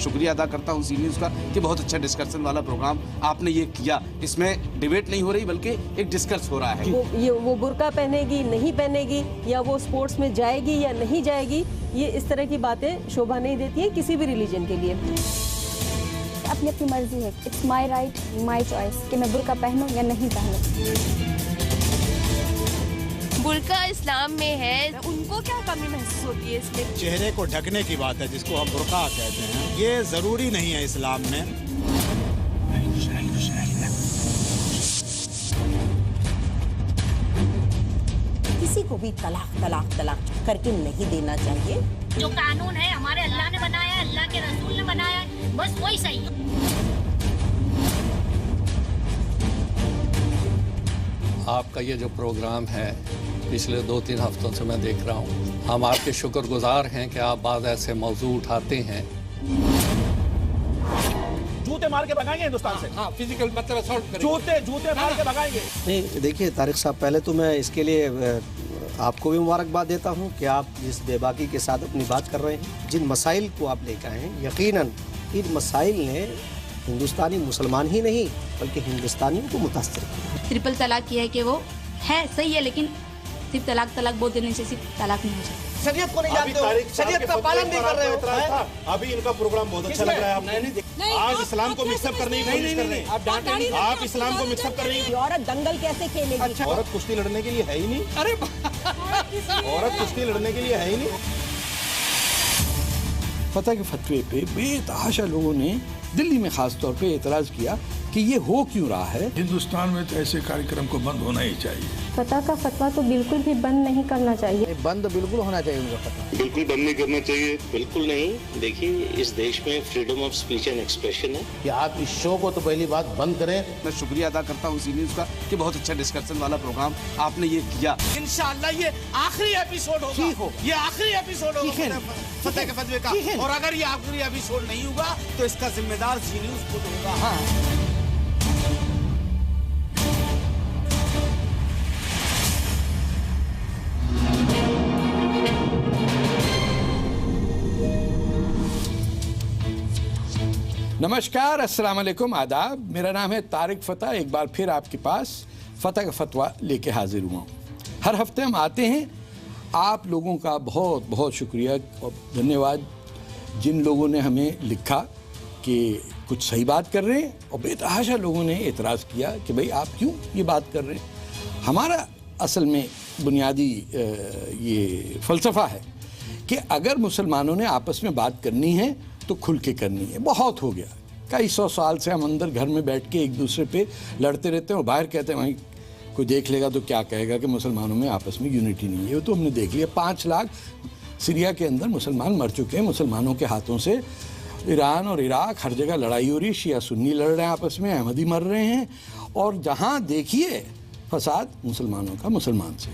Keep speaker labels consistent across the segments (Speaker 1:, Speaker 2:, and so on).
Speaker 1: शुक्रिया अदा करता हूँ सी न्यूज़ का कि बहुत अच्छा डिस्कशन वाला प्रोग्राम आपने ये किया। इसमें डिबेट नहीं हो रही बल्कि एक डिस्कस हो रहा है।
Speaker 2: वो बुर्का पहनेगी नहीं पहनेगी, या वो स्पोर्ट्स में जाएगी या नहीं जाएगी, ये इस तरह की बातें शोभा नहीं देती है किसी भी रिलीजन के लिए।
Speaker 3: अपनी अपनी मर्जी है, it's my right my choice कि मैं बुर्का पहनूं या नहीं पहनूं।
Speaker 4: बुर्का इस्लाम में है, उनको क्या कमी महसूस होती है इसमें?
Speaker 5: चेहरे को ढकने की बात है जिसको हम बुर्का कहते हैं, ये जरूरी नहीं है इस्लाम में।
Speaker 6: किसी को भी तलाक तलाक तलाक करके नहीं देना चाहिए।
Speaker 7: जो कानून है हमारे अल्लाह ने बनाया है, अल्लाह के रसूल ने बनाया है, बस वही सही है।
Speaker 8: आपका ये जो प्रोग्राम है पिछले 2-3 हफ्तों से मैं देख रहा हूँ, हम आपके शुक्रगुजार हैं कि आप बाद ऐसे मौजू उठाते हैं।
Speaker 9: जूते मार के भगाएंगे हिंदुस्तान से।
Speaker 10: हाँ, फिजिकल मतलब असॉल्ट
Speaker 9: करेंगे। जूते मार के भगाएंगे।
Speaker 11: नहीं देखिए तारिक साहब, पहले तो मैं इसके लिए आपको भी मुबारकबाद देता हूं कि आप जिस बेबाकी के साथ अपनी बात कर रहे हैं, जिन मसाइल को आप लेकर आए हैं, यकीनन इन मसाइल ने हिंदुस्तानी मुसलमान ही नहीं बल्कि हिंदुस्तानियों को मुतासर किया।
Speaker 12: ट्रिपल तलाक किया है कि वो है सही है, लेकिन सिर्फ तलाक बोल देने से सिर्फ तलाक नहीं हो जाता।
Speaker 9: शरीयत को नहीं जानते हो, शरीयत का पालन नहीं कर रहे हो।
Speaker 5: अभी इनका प्रोग्राम बहुत अच्छा लग रहा है आपको। आज इस्लाम को मिक्सअप करने की कोशिश कर रहे हैं। आप इस्लाम को मिक्सअप कर रही हैं।
Speaker 6: औरत दंगल कैसे खेलेगी?
Speaker 5: औरत कुश्ती लड़ने के लिए है ही नहीं।
Speaker 10: अरे
Speaker 5: औरत कुश्ती लड़ने के लिए है ही नहीं।
Speaker 10: फतह के फतवे पे बेतहाशा लोगों ने दिल्ली में खास तौर पे एतराज किया कि ये हो क्यों रहा है।
Speaker 13: हिंदुस्तान में तो ऐसे कार्यक्रम को बंद होना ही चाहिए।
Speaker 3: फतह का फतवा तो बिल्कुल भी बंद नहीं करना चाहिए।
Speaker 9: बंद बिल्कुल होना चाहिए उनका फतवा।
Speaker 14: बिल्कुल बंद नहीं करना चाहिए, बिल्कुल नहीं। देखिए इस देश में freedom of speech and expression है
Speaker 9: कि आप इस शो को तो पहली बात बंद करें।
Speaker 1: मैं शुक्रिया अदा करता हूँ सी न्यूज़ का कि बहुत अच्छा डिस्कशन वाला प्रोग्राम आपने ये किया।
Speaker 9: इंशाअल्लाह ये आखिरी एपिसोड होगा। ठीक हो, ये आखिरी एपिसोड होगा फतह के फतवे का। और अगर ये आखिरी एपिसोड नहीं होगा तो इसका जिम्मेदार सी न्यूज़ खुद होगा। हाँ।
Speaker 10: नमस्कार, अस्सलाम वालेकुम, आदाब। मेरा नाम है तारिक फ़तह। एक बार फिर आपके पास फ़तह का फतवा लेके हाजिर हुआ हूँ। हर हफ्ते हम आते हैं। आप लोगों का बहुत बहुत शुक्रिया और धन्यवाद जिन लोगों ने हमें लिखा कि कुछ सही बात कर रहे हैं, और बेतहाशा लोगों ने एतराज़ किया कि भाई आप क्यों ये बात कर रहे हैं। हमारा असल में बुनियादी ये फ़लसफ़ा है कि अगर मुसलमानों ने आपस में बात करनी है तो खुल के करनी है। बहुत हो गया, कई 100 साल से हम अंदर घर में बैठ के एक दूसरे पे लड़ते रहते हैं और बाहर कहते हैं वहीं कोई देख लेगा तो क्या कहेगा कि मुसलमानों में आपस में यूनिटी नहीं है। वो तो हमने देख लिया। 5 लाख सीरिया के अंदर मुसलमान मर चुके हैं मुसलमानों के हाथों से। ईरान और इराक हर जगह लड़ाई हो रही है, शिया सुन्नी लड़ रहे हैं आपस में, अहमदी मर रहे हैं, और जहाँ देखिए फसाद मुसलमानों का मुसलमान से।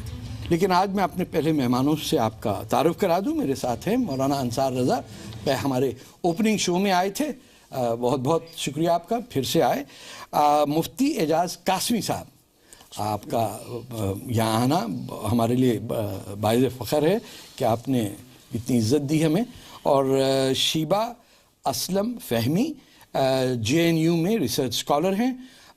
Speaker 10: लेकिन आज मैं अपने पहले मेहमानों से आपका तारुफ करा दूं। मेरे साथ हैं मौलाना अंसार रज़ा, हमारे ओपनिंग शो में आए थे, बहुत बहुत शुक्रिया आपका, फिर से आए। मुफ्ती एजाज़ कासमी साहब, आपका यहाँ आना हमारे लिए बाइज़ फ़ख्र है कि आपने इतनी इज़्ज़त दी हमें। और शीबा असलम फ़हमी JNU में रिसर्च स्कॉलर हैं।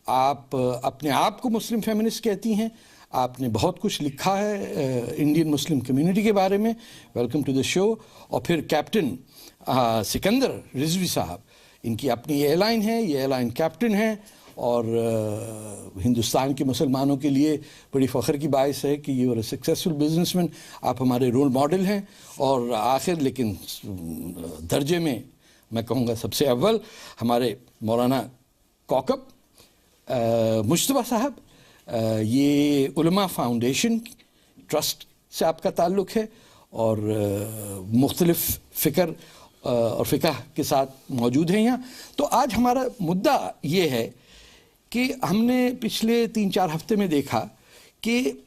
Speaker 10: आप अपने आप को मुस्लिम फेमिनिस्ट कहती हैं। आपने बहुत कुछ लिखा है इंडियन मुस्लिम कम्युनिटी के बारे में। Welcome to the show. और फिर कैप्टन सिकंदर रिजवी साहब, इनकी अपनी एयरलाइन है, ये एयरलाइन कैप्टन है, और हिंदुस्तान के मुसलमानों के लिए बड़ी फ़ख्र की बाइस है कि you are a successful businessman. आप हमारे रोल मॉडल हैं। और आखिर लेकिन दर्जे में मैं कहूँगा सबसे अव्वल हमारे मौलाना कौकब मुश्तबा साहब। ये उलमा फाउंडेशन ट्रस्ट से आपका ताल्लुक़ है और मुख्तलिफ़ फ़िक्र और फ़िक़ह के साथ मौजूद हैं यहाँ। तो आज हमारा मुद्दा ये है कि हमने पिछले 3-4 हफ्ते में देखा कि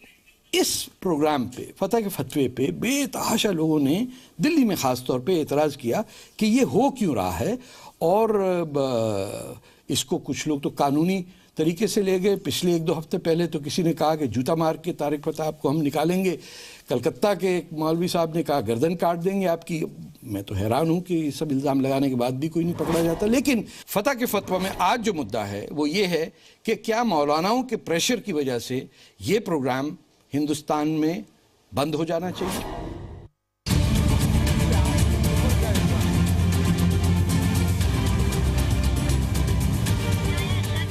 Speaker 10: इस प्रोग्राम पे, फतह के फतवे पे, बेतहाशा लोगों ने दिल्ली में ख़ास तौर पे एतराज़ किया कि ये हो क्यों रहा है। और इसको कुछ लोग तो कानूनी तरीके से ले गए। पिछले 1-2 हफ्ते पहले तो किसी ने कहा कि जूता मार के तारिक फ़तह आपको हम निकालेंगे। कलकत्ता के एक मौलवी साहब ने कहा गर्दन काट देंगे आपकी। मैं तो हैरान हूं कि सब इल्ज़ाम लगाने के बाद भी कोई नहीं पकड़ा जाता। लेकिन फतह के फतवा में आज जो मुद्दा है वो ये है कि क्या मौलानाओं के प्रेशर की वजह से ये प्रोग्राम हिंदुस्तान में बंद हो जाना चाहिए?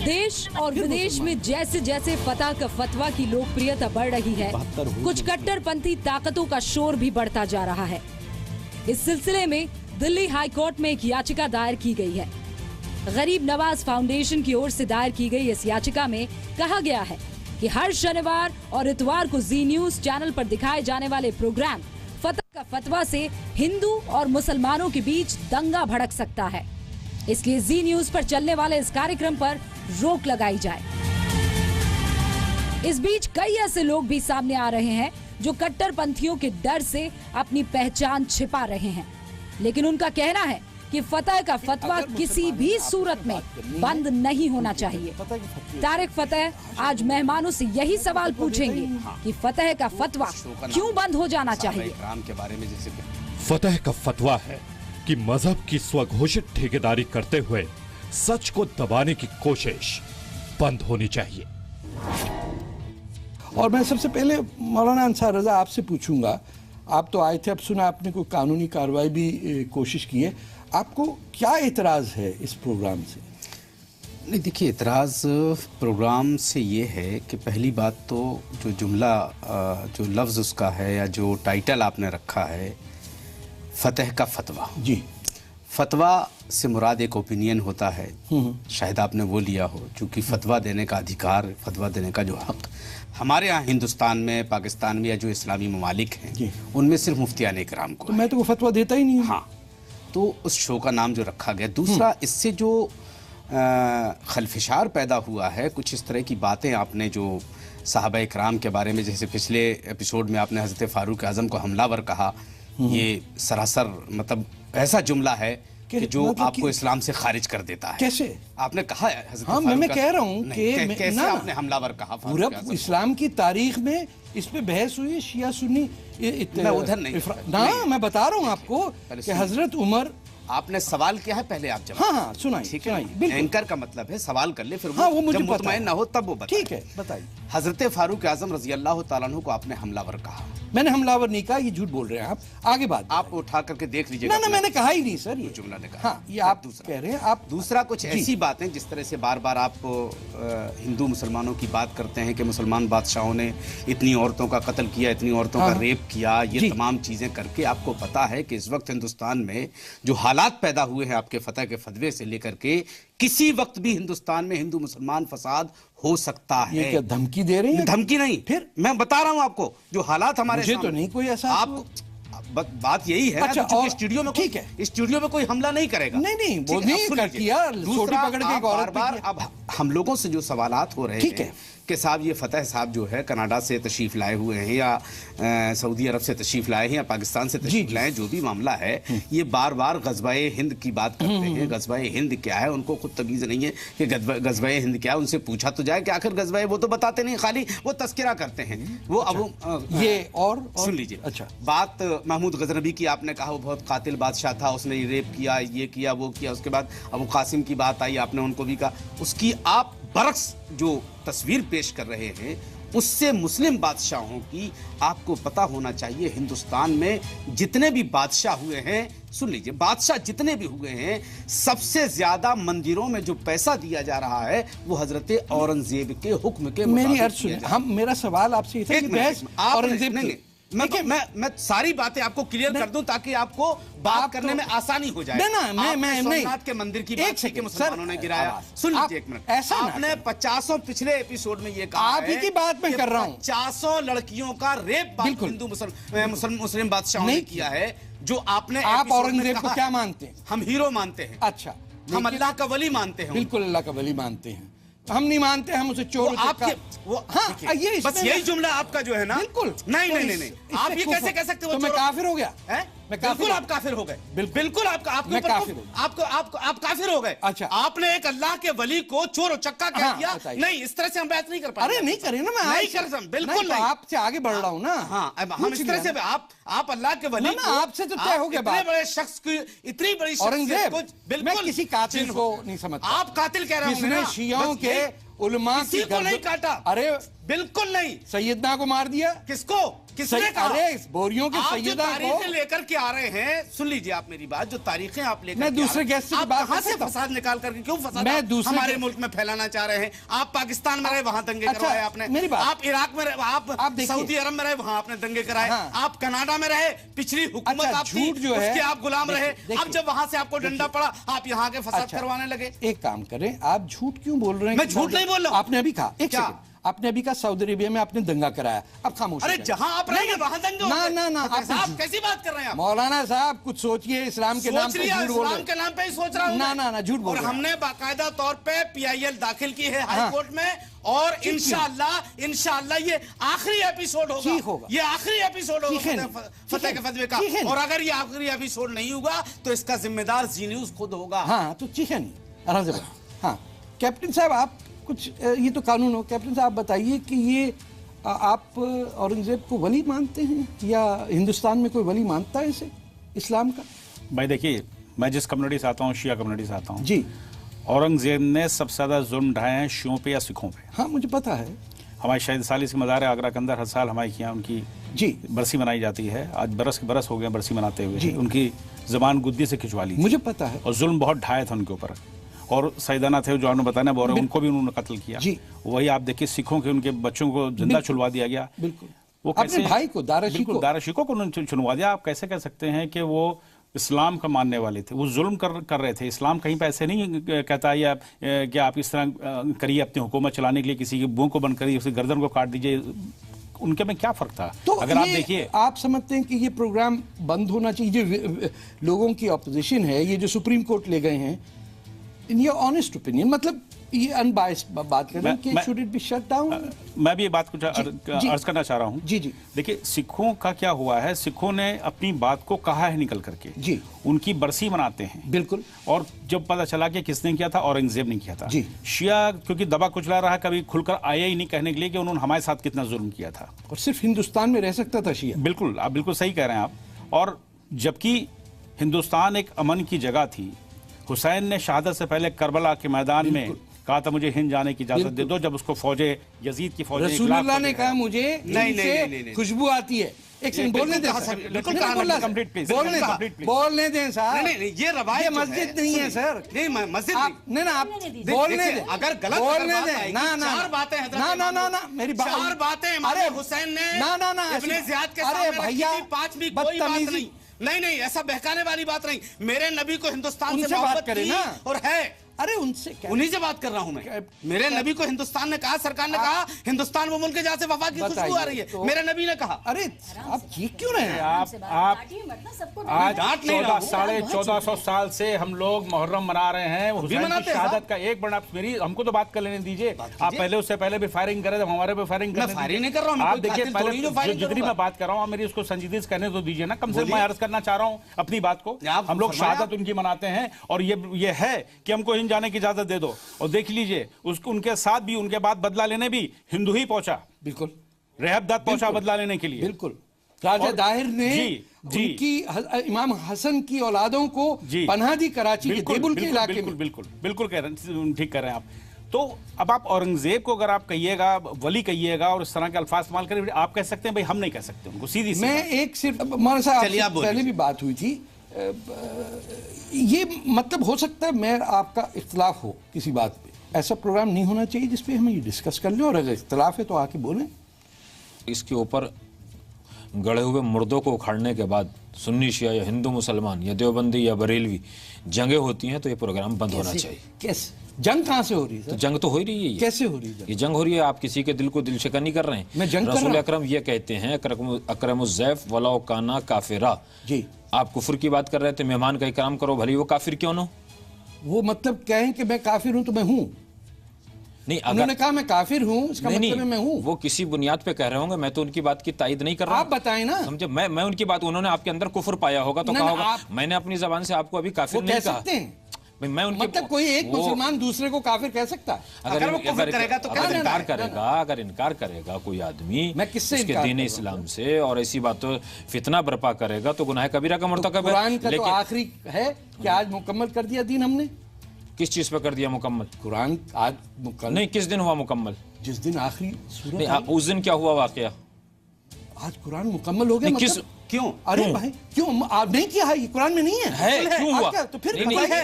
Speaker 15: देश और विदेश में जैसे जैसे फतह का फतवा की लोकप्रियता बढ़ रही है, कुछ कट्टरपंथी ताकतों का शोर भी बढ़ता जा रहा है। इस सिलसिले में दिल्ली हाई कोर्ट में एक याचिका दायर की गई है। गरीब नवाज फाउंडेशन की ओर से दायर की गई इस याचिका में कहा गया है कि हर शनिवार और इतवार को जी न्यूज चैनल पर दिखाए जाने वाले प्रोग्राम फतह का फतवा से हिंदू और मुसलमानों के बीच दंगा भड़क सकता है, इसलिए जी न्यूज पर चलने वाले इस कार्यक्रम पर रोक लगाई जाए। इस बीच कई ऐसे लोग भी सामने आ रहे हैं जो कट्टरपंथियों के डर से अपनी पहचान छिपा रहे हैं, लेकिन उनका कहना है कि फतह का फतवा किसी भी सूरत में बंद नहीं होना चाहिए। तारिक फतेह आज मेहमानों से यही सवाल पूछेंगे कि फतह का फतवा क्यों बंद हो जाना चाहिए।
Speaker 16: फतह का फतवा है कि मजहब की स्वघोषित ठेकेदारी करते हुए सच को दबाने की कोशिश बंद होनी चाहिए।
Speaker 10: और मैं सबसे पहले मौलाना अंसार रजा आपसे पूछूंगा, आप तो आए थे, अब सुना आपने कोई कानूनी कार्रवाई भी कोशिश की है, आपको क्या एतराज़ है इस प्रोग्राम से?
Speaker 1: नहीं देखिए, एतराज़ प्रोग्राम से ये है कि पहली बात तो जो जुमला जो लफ्ज़ उसका है या जो टाइटल आपने रखा है फतह का फतवा,
Speaker 10: जी,
Speaker 1: फतवा से मुराद एक ओपिनियन होता है, शायद आपने वो लिया हो, क्योंकि फतवा देने का अधिकार, फतवा देने का जो हक हमारे यहाँ हिंदुस्तान में, पाकिस्तान में या जो इस्लामी ममालिक हैं उनमें सिर्फ मुफ्तियाने किराम को।
Speaker 10: तो मैं तो वो फतवा देता ही नहीं।
Speaker 1: हाँ, तो उस शो का नाम जो रखा गया। दूसरा, इससे जो खलफिशार पैदा हुआ है, कुछ इस तरह की बातें आपने जो साहबा इकराम के बारे में, जैसे पिछले एपिसोड में आपने हज़रत फ़ारूक आज़म को हमलावर कहा, ये सरासर मतलब ऐसा जुमला है कि जो मतलब आपको इस्लाम से खारिज कर देता है।
Speaker 10: कैसे
Speaker 1: आपने कहा है हज़रत
Speaker 10: हाँ, मैं कह रहा हूँ कि
Speaker 1: कैसे आपने हमलावर कहा?
Speaker 10: पूरा इस्लाम की तारीख में इस पे बहस हुई, शिया सुन्नी,
Speaker 1: मैं उधर नहीं
Speaker 10: ना, मैं बता रहा हूँ आपको कि हजरत उमर,
Speaker 1: आपने सवाल किया है, पहले आप जवाब।
Speaker 10: हाँ, सुनाइए,
Speaker 1: ठीक है। एंकर का मतलब है सवाल कर ले, फिर
Speaker 10: हाँ, वो मुझे
Speaker 1: जब मुतमईन ना हो तब वो बताए।
Speaker 10: ठीक है, बताइए।
Speaker 1: हजरत फारूक आजम रजी अल्लाह तआला अन्हु को आपने हमलावर कहा।
Speaker 10: मैंने हमलावर नहीं कहा, ये झूठ बोल रहे हैं आप। आगे बात
Speaker 1: आप उठा करके देख लीजिएगा।
Speaker 10: ना, मैंने कहा ही नहीं सर, ये
Speaker 1: जुमला ने कहा।
Speaker 10: हाँ, ये आप कह रहे हैं। आप
Speaker 1: दूसरा कुछ ऐसी बातें जिस तरह से बार बार आप हिंदू मुसलमानों की बात करते हैं कि मुसलमान बादशाहों ने इतनी औरतों का कत्ल किया, इतनी औरतों का रेप किया, ये तमाम चीजें करके आपको पता है कि इस वक्त हिंदुस्तान में जो हालात पैदा हुए हैं आपके फतह के फतवे से लेकर के, किसी वक्त भी हिंदुस्तान में हिंदू मुसलमान फसाद हो सकता है।
Speaker 10: ये क्या धमकी दे रही है?
Speaker 1: धमकी नहीं, फिर मैं बता रहा हूं आपको जो हालात हमारे
Speaker 10: मुझे तो नहीं कोई ऐसा
Speaker 1: आप बात यही है।
Speaker 10: अच्छा,
Speaker 1: और स्टूडियो में ठीक है, स्टूडियो में कोई हमला नहीं करेगा।
Speaker 10: नहीं, वो नहीं किया, छोटी पकड़ के
Speaker 1: बार अब हम लोगों से जो सवालात हो रहे हैं कि साहब ये फतेह साहब जो है कनाडा से तशरीफ लाए हुए हैं या सऊदी अरब से तशरीफ लाए हैं या पाकिस्तान से तशरीफ लाए, जो भी मामला है, ये बार बार गज़वाए हिंद की बात करते हैं। गज़वाए हिंद क्या है, उनको खुद तमीज़ नहीं है कि गज़वाए हिंद क्या है। उनसे पूछा तो जाए कि आखिर गज़वाए, वो तो बताते नहीं, खाली वो तस्करा करते हैं। वो अब
Speaker 10: ये और
Speaker 1: सुन लीजिए।
Speaker 10: अच्छा,
Speaker 1: बात महमूद गजनबी की आपने कहा, वो बहुत कातिल बादशाह था, उसने रेप किया, ये किया, वो किया। उसके बाद अबू कासिम की बात आई, आपने उनको भी कहा। उसकी आप बरक्स जो तस्वीर पेश कर रहे हैं, उससे मुस्लिम बादशाहों की आपको पता होना चाहिए। हिंदुस्तान में जितने भी बादशाह हुए हैं, सुन लीजिए, बादशाह जितने भी हुए हैं, सबसे ज्यादा मंदिरों में जो पैसा दिया जा रहा है वो हजरत औरंगजेब के हुक्म के
Speaker 10: मेरी अर्ज सुनिए। हम, मेरा सवाल आपसे ये था कि बहस औरंगजेब,
Speaker 1: मैं सारी बातें आपको क्लियर कर दूं ताकि आपको बात करने में आसानी हो जाए।
Speaker 10: मैं
Speaker 1: सोमनाथ के मंदिर की बात की मुसलमानों ने गिराया, सुन लीजिए एक मिनट।
Speaker 10: ऐसा
Speaker 1: आपने 50 पिछले एपिसोड में ये कहा,
Speaker 10: आप ही की बात मैं कर रहा हूं,
Speaker 1: 50 लड़कियों का रेप हिंदू मुस्लिम बादशाहों ने किया है। जो आपने,
Speaker 10: आप औरंगजेब को क्या मानते हैं?
Speaker 1: हम हीरो मानते हैं।
Speaker 10: अच्छा,
Speaker 1: हम अल्लाह का वली मानते हैं।
Speaker 10: बिल्कुल अल्लाह का वली मानते हैं। हम नहीं मानते, हम उसे चोर
Speaker 1: आपके वो हाँ, ये बस यही जुमला आपका जो है ना,
Speaker 10: बिल्कुल
Speaker 1: नहीं, आप ये कैसे कह सकते हो?
Speaker 10: तो मैं काफिर हो गया?
Speaker 9: बिल्कुल आप काफिर हो गए, बिल्कुल आप काफिर हो गए।
Speaker 10: अच्छा,
Speaker 9: आपने एक अल्लाह के वली को चोर चक्का कह दिया। नहीं, इस तरह से हम बात नहीं कर पाएंगे।
Speaker 10: अरे नहीं करें ना, मैं
Speaker 9: नहीं कर सकता, बिल्कुल नहीं,
Speaker 10: आपसे आगे बढ़ रहा हूँ ना।
Speaker 9: हाँ, हम इस तरह से आप अल्लाह के वली को,
Speaker 10: आपसे तो तय हो गया,
Speaker 9: इतने बड़े शख्स की, इतनी बड़ी शख्सियत को, बिल्कुल
Speaker 10: किसी कातिल को नहीं समझता।
Speaker 9: आप कातिल कह रहे
Speaker 10: हैं, शियाओं के उलमा
Speaker 9: किसी को नहीं काटा।
Speaker 10: अरे
Speaker 9: बिल्कुल नहीं।
Speaker 10: सैयदना को मार दिया।
Speaker 9: किसको? किसने कहा?
Speaker 10: अरे बोरियों के सैयदा को
Speaker 9: तारीखें लेकर के आ रहे हैं, सुन लीजिए आप मेरी बात, जो तारीखें आप लेकर,
Speaker 10: मैं दूसरे गेस्ट से बात
Speaker 9: कहां से फसाद निकाल करके, क्यों फसाद हमारे मुल्क में फैलाना चाह रहे हैं? आप पाकिस्तान में रहे, वहां दंगे करवाए आपने।
Speaker 10: मेरी बात,
Speaker 9: आप इराक में रहे, आप सऊदी अरब में रहे, वहां आपने दंगे कराए। आप कनाडा में रहे, पिछली हुकूमत आपकी, उसके आप गुलाम रहे। अब जब वहां से आपको डंडा पड़ा, आप यहाँ के फसाद करवाने लगे।
Speaker 10: एक काम करें, आप झूठ क्यों बोल रहे हैं?
Speaker 9: मैं झूठ नहीं बोल रहा हूँ।
Speaker 10: आपने अभी कहा, एक सेकंड, आपने अभी कहा सऊदी अरेबिया में आपने दंगा कराया, अब खामोश।
Speaker 9: अरे जहां आप रहेंगे वहां दंगे होते हैं।
Speaker 10: ना,
Speaker 9: आप कैसी बात कर रहे हैं?
Speaker 10: मौलाना साहब कुछ सोचिए, इस्लाम के नाम पे झूठ बोल रहे हैं।
Speaker 9: इस्लाम के नाम पे ही सोच रहा हूं।
Speaker 10: ना झूठ बोल रहे हैं।
Speaker 9: और हमने बाकायदा तौर पे PIL दाखिल की है हाई कोर्ट में, और इंशाअल्लाह ये आखिरी एपिसोड होगा। ये आखिरी एपिसोड होगा फतेह के फतवे का। और अगर ये आखिरी एपिसोड नहीं होगा तो इसका जिम्मेदार जी न्यूज़ खुद होगा।
Speaker 10: हाँ, तो चीखें नहीं, आराम से। हाँ कैप्टन साहब, आप कुछ, ये तो कानून हो, कैप्टन साहब बताइए कि ये आप औरंगजेब को वली मानते हैं या हिंदुस्तान में कोई वली मानता है इसे, इस्लाम का?
Speaker 17: भाई देखिए, मैं जिस कम्युनिटी से आता हूँ, शिया कम्युनिटी से आता हूँ
Speaker 10: जी,
Speaker 17: औरंगजेब ने सबसे ज्यादा जुल्म ढाए हैं शियों पे या सिखों पे।
Speaker 10: हाँ मुझे पता है।
Speaker 17: हमारे शहीद सालिस की मज़ार आगरा के अंदर हर साल हमारे यहाँ उनकी
Speaker 10: जी
Speaker 17: बरसी मनाई जाती है। आज बरस हो गए बरसी मनाते हुए। उनकी जबान गुद्दी से खिंचवा ली,
Speaker 10: मुझे पता है।
Speaker 17: और जुल्म बहुत ढाए था उनके ऊपर। और सैदाना थे जो आपने बताया बोल रहे, उनको भी उन्होंने कत्ल किया। वही आप देखिए, सिखों के उनके बच्चों को जिंदा छुड़वा दिया गया।
Speaker 10: बिल्कुल,
Speaker 17: वो
Speaker 10: अपने भाई को,
Speaker 17: दाराशिको को उन्होंने छुड़वा दिया। आप कैसे कह सकते हैं कि वो इस्लाम का मानने वाले थे? वो जुल्म कर रहे थे। इस्लाम कहीं पे ऐसे नहीं कहता या कि आप इस तरह करिए अपनी हुकूमत चलाने के लिए, किसी की बूँ को बंद करिए, उसकी गर्दन को काट दीजिए। उनके में क्या फर्क था?
Speaker 10: तो
Speaker 17: अगर आप देखिए,
Speaker 10: आप समझते हैं कि ये प्रोग्राम बंद होना चाहिए? जो लोगों की ऑपोजिशन है, ये जो सुप्रीम कोर्ट ले गए हैं, इन योर ऑनेस्ट ओपिनियन, मतलब ये अनबायस्ड बात कर रहे हैं कि should it be shut down?
Speaker 17: मैं भी ये बात कुछ अर्ज करना चाह रहा हूँ।
Speaker 10: जी
Speaker 17: देखिए, सिखों का क्या हुआ है, सिखों ने अपनी बात को कहा है निकल करके।
Speaker 10: जी,
Speaker 17: उनकी बरसी मनाते हैं।
Speaker 10: बिल्कुल।
Speaker 17: और जब पता चला कि किसने किया था, औरंगजेब ने किया था।
Speaker 10: जी,
Speaker 17: शिया क्योंकि दबा कुचला रहा, कभी खुलकर आया ही नहीं कहने के लिए कि उन्होंने हमारे साथ कितना जुल्म किया था।
Speaker 10: और सिर्फ हिंदुस्तान में रह सकता था शिया।
Speaker 17: बिल्कुल, आप बिल्कुल सही कह रहे हैं आप। और जबकि हिंदुस्तान एक अमन की जगह थी, हुसैन ने शहादत से पहले करबला के मैदान में कहा था मुझे हिंद जाने की इजाजत दे दो। जब उसको फौजे यजीद की फौज
Speaker 10: रसूलुल्लाह ने कहा मुझे नहीं खुशबू आती है। एक सेकंड बोलने दें, बोलने दें साहब।
Speaker 9: ये रवायत
Speaker 10: मस्जिद नहीं है सर।
Speaker 9: नहीं मस्जिद
Speaker 10: नहीं ना, आप बोलने दें।
Speaker 9: अगर गलत
Speaker 10: बोलने दें ना,
Speaker 9: चार बातें
Speaker 10: ना मेरी बात,
Speaker 9: चार बातें अरे हुसैन ने
Speaker 10: ना
Speaker 9: इब्ने ज़ियाद के सामने भैया, पांचवी कोई बात नहीं, ऐसा बहकाने वाली बात नहीं। मेरे नबी को हिंदुस्तान से मोहब्बत थी और है।
Speaker 10: अरे उनसे क्या,
Speaker 9: उन्हीं से बात कर रहा हूं मैं। मेरे नबी को हिंदुस्तान ने कहा, सरकार ने कहा हिंदुस्तान वो मुल्क है जहां से वफा की खुशबू आ रही है। मेरे नबी ने कहा।
Speaker 10: अरे आप ये क्यों रहे हैं?
Speaker 17: आप आज 1450 साल से हम लोग मुहर्रम मना रहे हैं, हुसैन की शहादत का एक बड़ा, मेरी हमको तो बात कर लेने दीजिए। आप पहले उससे पहले भी फायरिंग करे, हमारे पे फायरिंग
Speaker 9: नहीं कर रहा हूं।
Speaker 17: आप देखिए, पहले जितनी मैं बात कर रहा हूँ, मेरी उसको संजीदगी से कहने तो दीजिए ना। कम से कम मैं अर्ज करना चाह रहा हूँ अपनी बात को। हम लोग शहादत उनकी मनाते हैं, और ये है कि हमको हिंद जाने की इजाजत दे दो। और देख लीजिए, उसको उनके साथ भी, उनके बाद बदला लेने भी हिंदू ही पहुंचा।
Speaker 10: बिल्कुल,
Speaker 17: रहबदाद पहुंचा बदला लेने के लिए।
Speaker 10: बिल्कुल, राजा दाहिर ने उनकी इमाम हसन की औलादों को पनाह दी कराची के देबुल के इलाके में।
Speaker 17: बिल्कुल कह रहे हैं, ठीक कर रहे हैं आप। तो अब आप औरंगजेब को अगर आप कहिएगा, वली कहिएगा और इस तरह के अल्फाज इस्तेमाल करें, आप कह सकते हैं भाई हम नहीं कह सकते उनको, सीधी सी।
Speaker 10: मैं एक सिर्फ मौलाना साहब, पहले भी बात हुई थी, ये मतलब हो सकता है मैं आपका इख्तिलाफ हो किसी बात पे, ऐसा प्रोग्राम नहीं होना चाहिए जिसपे हम ये डिस्कस कर लें, और अगर इख्तिलाफ है तो आके बोलें।
Speaker 18: इसके ऊपर गड़े हुए मुर्दों को उखाड़ने के बाद सुन्नी शिया या हिंदू मुसलमान या देवबंदी या बरेलवी जंगें होती हैं, तो ये प्रोग्राम बंद होना चाहिए।
Speaker 10: कैसे? जंग कहाँ से हो रही है?
Speaker 18: तो जंग तो हो ही रही है।
Speaker 10: कैसे हो रही है?
Speaker 18: ये जंग हो रही है, आप किसी के दिल को दिल शिकन नहीं कर रहे हैं।
Speaker 10: मैं जंग कर
Speaker 18: रसूल अकरम ये कहते हैं, अकरमुज़्ज़ैफ़ वलाउ काना काफिरा।
Speaker 10: जी,
Speaker 18: आप कुफर की बात कर रहे थे, मेहमान का इकराम करो, भले वो काफिर क्यों ना हो।
Speaker 10: वो मतलब कहें कि मैं काफिर हूं तो मैं हूं।
Speaker 18: नहीं,
Speaker 10: उन्होंने कहा मैं काफिर हूँ, इसका मतलब मैं हूँ।
Speaker 18: वो किसी बुनियाद पे कह रहे होंगे, मैं तो उनकी बात की तायद नहीं कर रहा।
Speaker 10: आप बताएं ना।
Speaker 18: समझे, मैं उनकी बात, उन्होंने आपके अंदर कुफ्र पाया होगा तो कहा होगा। मैंने अपनी जबान से आपको अभी काफिर नहीं कहा। मैं उनके
Speaker 10: मतलब कोई एक मुसलमान दूसरे को काफिर कह सकता है?
Speaker 18: अगर इनकार करेगा कोई आदमी,
Speaker 10: मैं किससे
Speaker 18: उसके दीन इस्लाम से, और ऐसी बातों फितना बर्पा करेगा तो गुनाह कबीरा का मर्तकब है।
Speaker 10: कुरान का तो आखिरी है कि आज मुकम्मल कर दिया दीन हमने।
Speaker 18: किस चीज पे कर दिया मुकम्मल?
Speaker 10: कुरान आज मुकम्मल
Speaker 18: नहीं, किस दिन हुआ मुकम्मल?
Speaker 10: जिस दिन आखिरी सूरत,
Speaker 18: उस दिन क्या हुआ वाकया?
Speaker 10: आज कुरान मुकम्मल हो गया।
Speaker 18: किस
Speaker 10: क्यों? अरे भाई क्यों आप नहीं किया है? ये कुरान में नहीं है।
Speaker 18: क्यों हुआ?
Speaker 10: तो फिर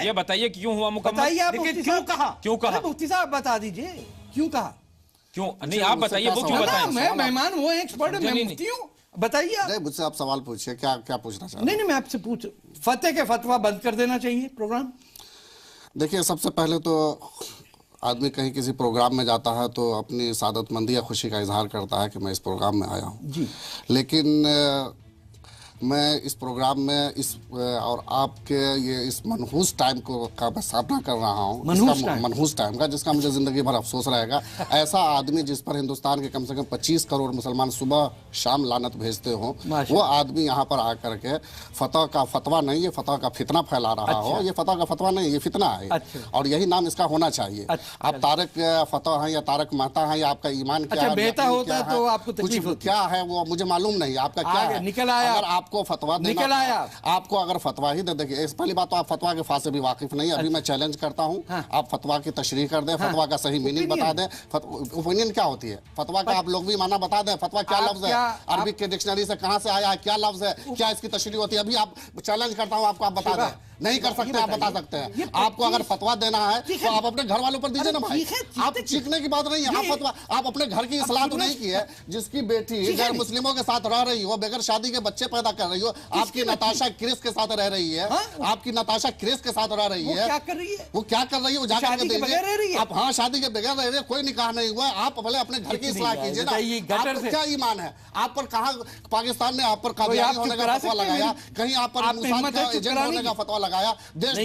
Speaker 18: ये बताइए क्यों हुआ मुकम्मल?
Speaker 10: बताइए आप,
Speaker 18: क्यों कहा? क्यों कहा?
Speaker 10: मुफ्ती साहब बता दीजिए क्यों कहा?
Speaker 18: क्यों नहीं आप बताइए, वो क्यों बताएं?
Speaker 10: मैं मेहमान, वो एक्सपर्ट है, मैं मुफ्ती हूँ, बताइए।
Speaker 19: मुझसे आप सवाल पूछिए, क्या पूछना चाहते हैं?
Speaker 10: नहीं, मैं आपसे पूछ, फतेह के फतवा बंद कर देना चाहिए प्रोग्राम।
Speaker 19: देखिए, सबसे पहले तो आदमी कहीं किसी प्रोग्राम में जाता है तो अपनी सादतमंदी या खुशी का इजहार करता है कि मैं इस प्रोग्राम में आया हूँ जी। लेकिन मैं इस प्रोग्राम में और आपके ये इस मनहूस टाइम का मैं सामना कर रहा हूँ, मनहूस टाइम का, जिसका मुझे ज़िंदगी भर अफसोस रहेगा। ऐसा आदमी जिस पर हिंदुस्तान के कम से कम 25 करोड़ मुसलमान सुबह शाम लानत भेजते हों, वो आदमी यहाँ पर आकर के फतह का फतवा नहीं, ये फतह का फितना फैला रहा हो। ये फतह का फतवा नहीं, ये फितना है। और यही नाम इसका होना चाहिए। आप तारक फतह हैं या तारक मेहता हैं, या आपका ईमान क्या है, क्या है वो मुझे मालूम नहीं, आपका क्या है।
Speaker 10: निकल आया
Speaker 19: आपको फतवा
Speaker 10: निकल आया,
Speaker 19: आपको अगर फतवा ही दे, देखिए पहली बात तो आप फतवा के फासे भी वाकिफ नहीं। अभी मैं चैलेंज करता हूँ, आप फतवा की तशरीह कर दें, फतवा का सही मीनिंग बता दें। ओपिनियन क्या होती है? फतवा का आप लोग भी माना बता दें। फतवा क्या लफ्ज है, अरबी के डिक्शनरी से कहां से आया है, क्या लफ्ज है, क्या इसकी तशरीह होती है? अभी आप चैलेंज करता हूँ आपको, आप बता दें। नहीं कर सकते, आप बता सकते हैं। आपको अगर फतवा देना है तो आप अपने घर वालों पर दीजिए ना भाई। आप चीखने की बात नहीं है। आप फतवा, आप अपने घर की इस्लाह तो नहीं की है। जिसकी बेटी गैर मुस्लिमों के साथ रह रही हो, बगैर शादी के बच्चे पैदा कर रही हो, आपकी नताशा क्रिस के साथ रह रही है, आपकी नताशा क्रिस के साथ रह रही है,
Speaker 10: क्या कर रही है?
Speaker 19: वो क्या कर रही है? वो जाकर देखिए आप। हाँ, शादी के बगैर रह रही है, कोई निकाह नहीं हुआ। आप पहले अपने घर की इस्लाह कीजिए ना। आपको क्या ईमान है? आप पर कहाँ पाकिस्तान ने आप पर कादियानी होने का फतवा लगाया, कहीं आप पर मुसलमान का एजेंट होने का फतवा लगाया। देश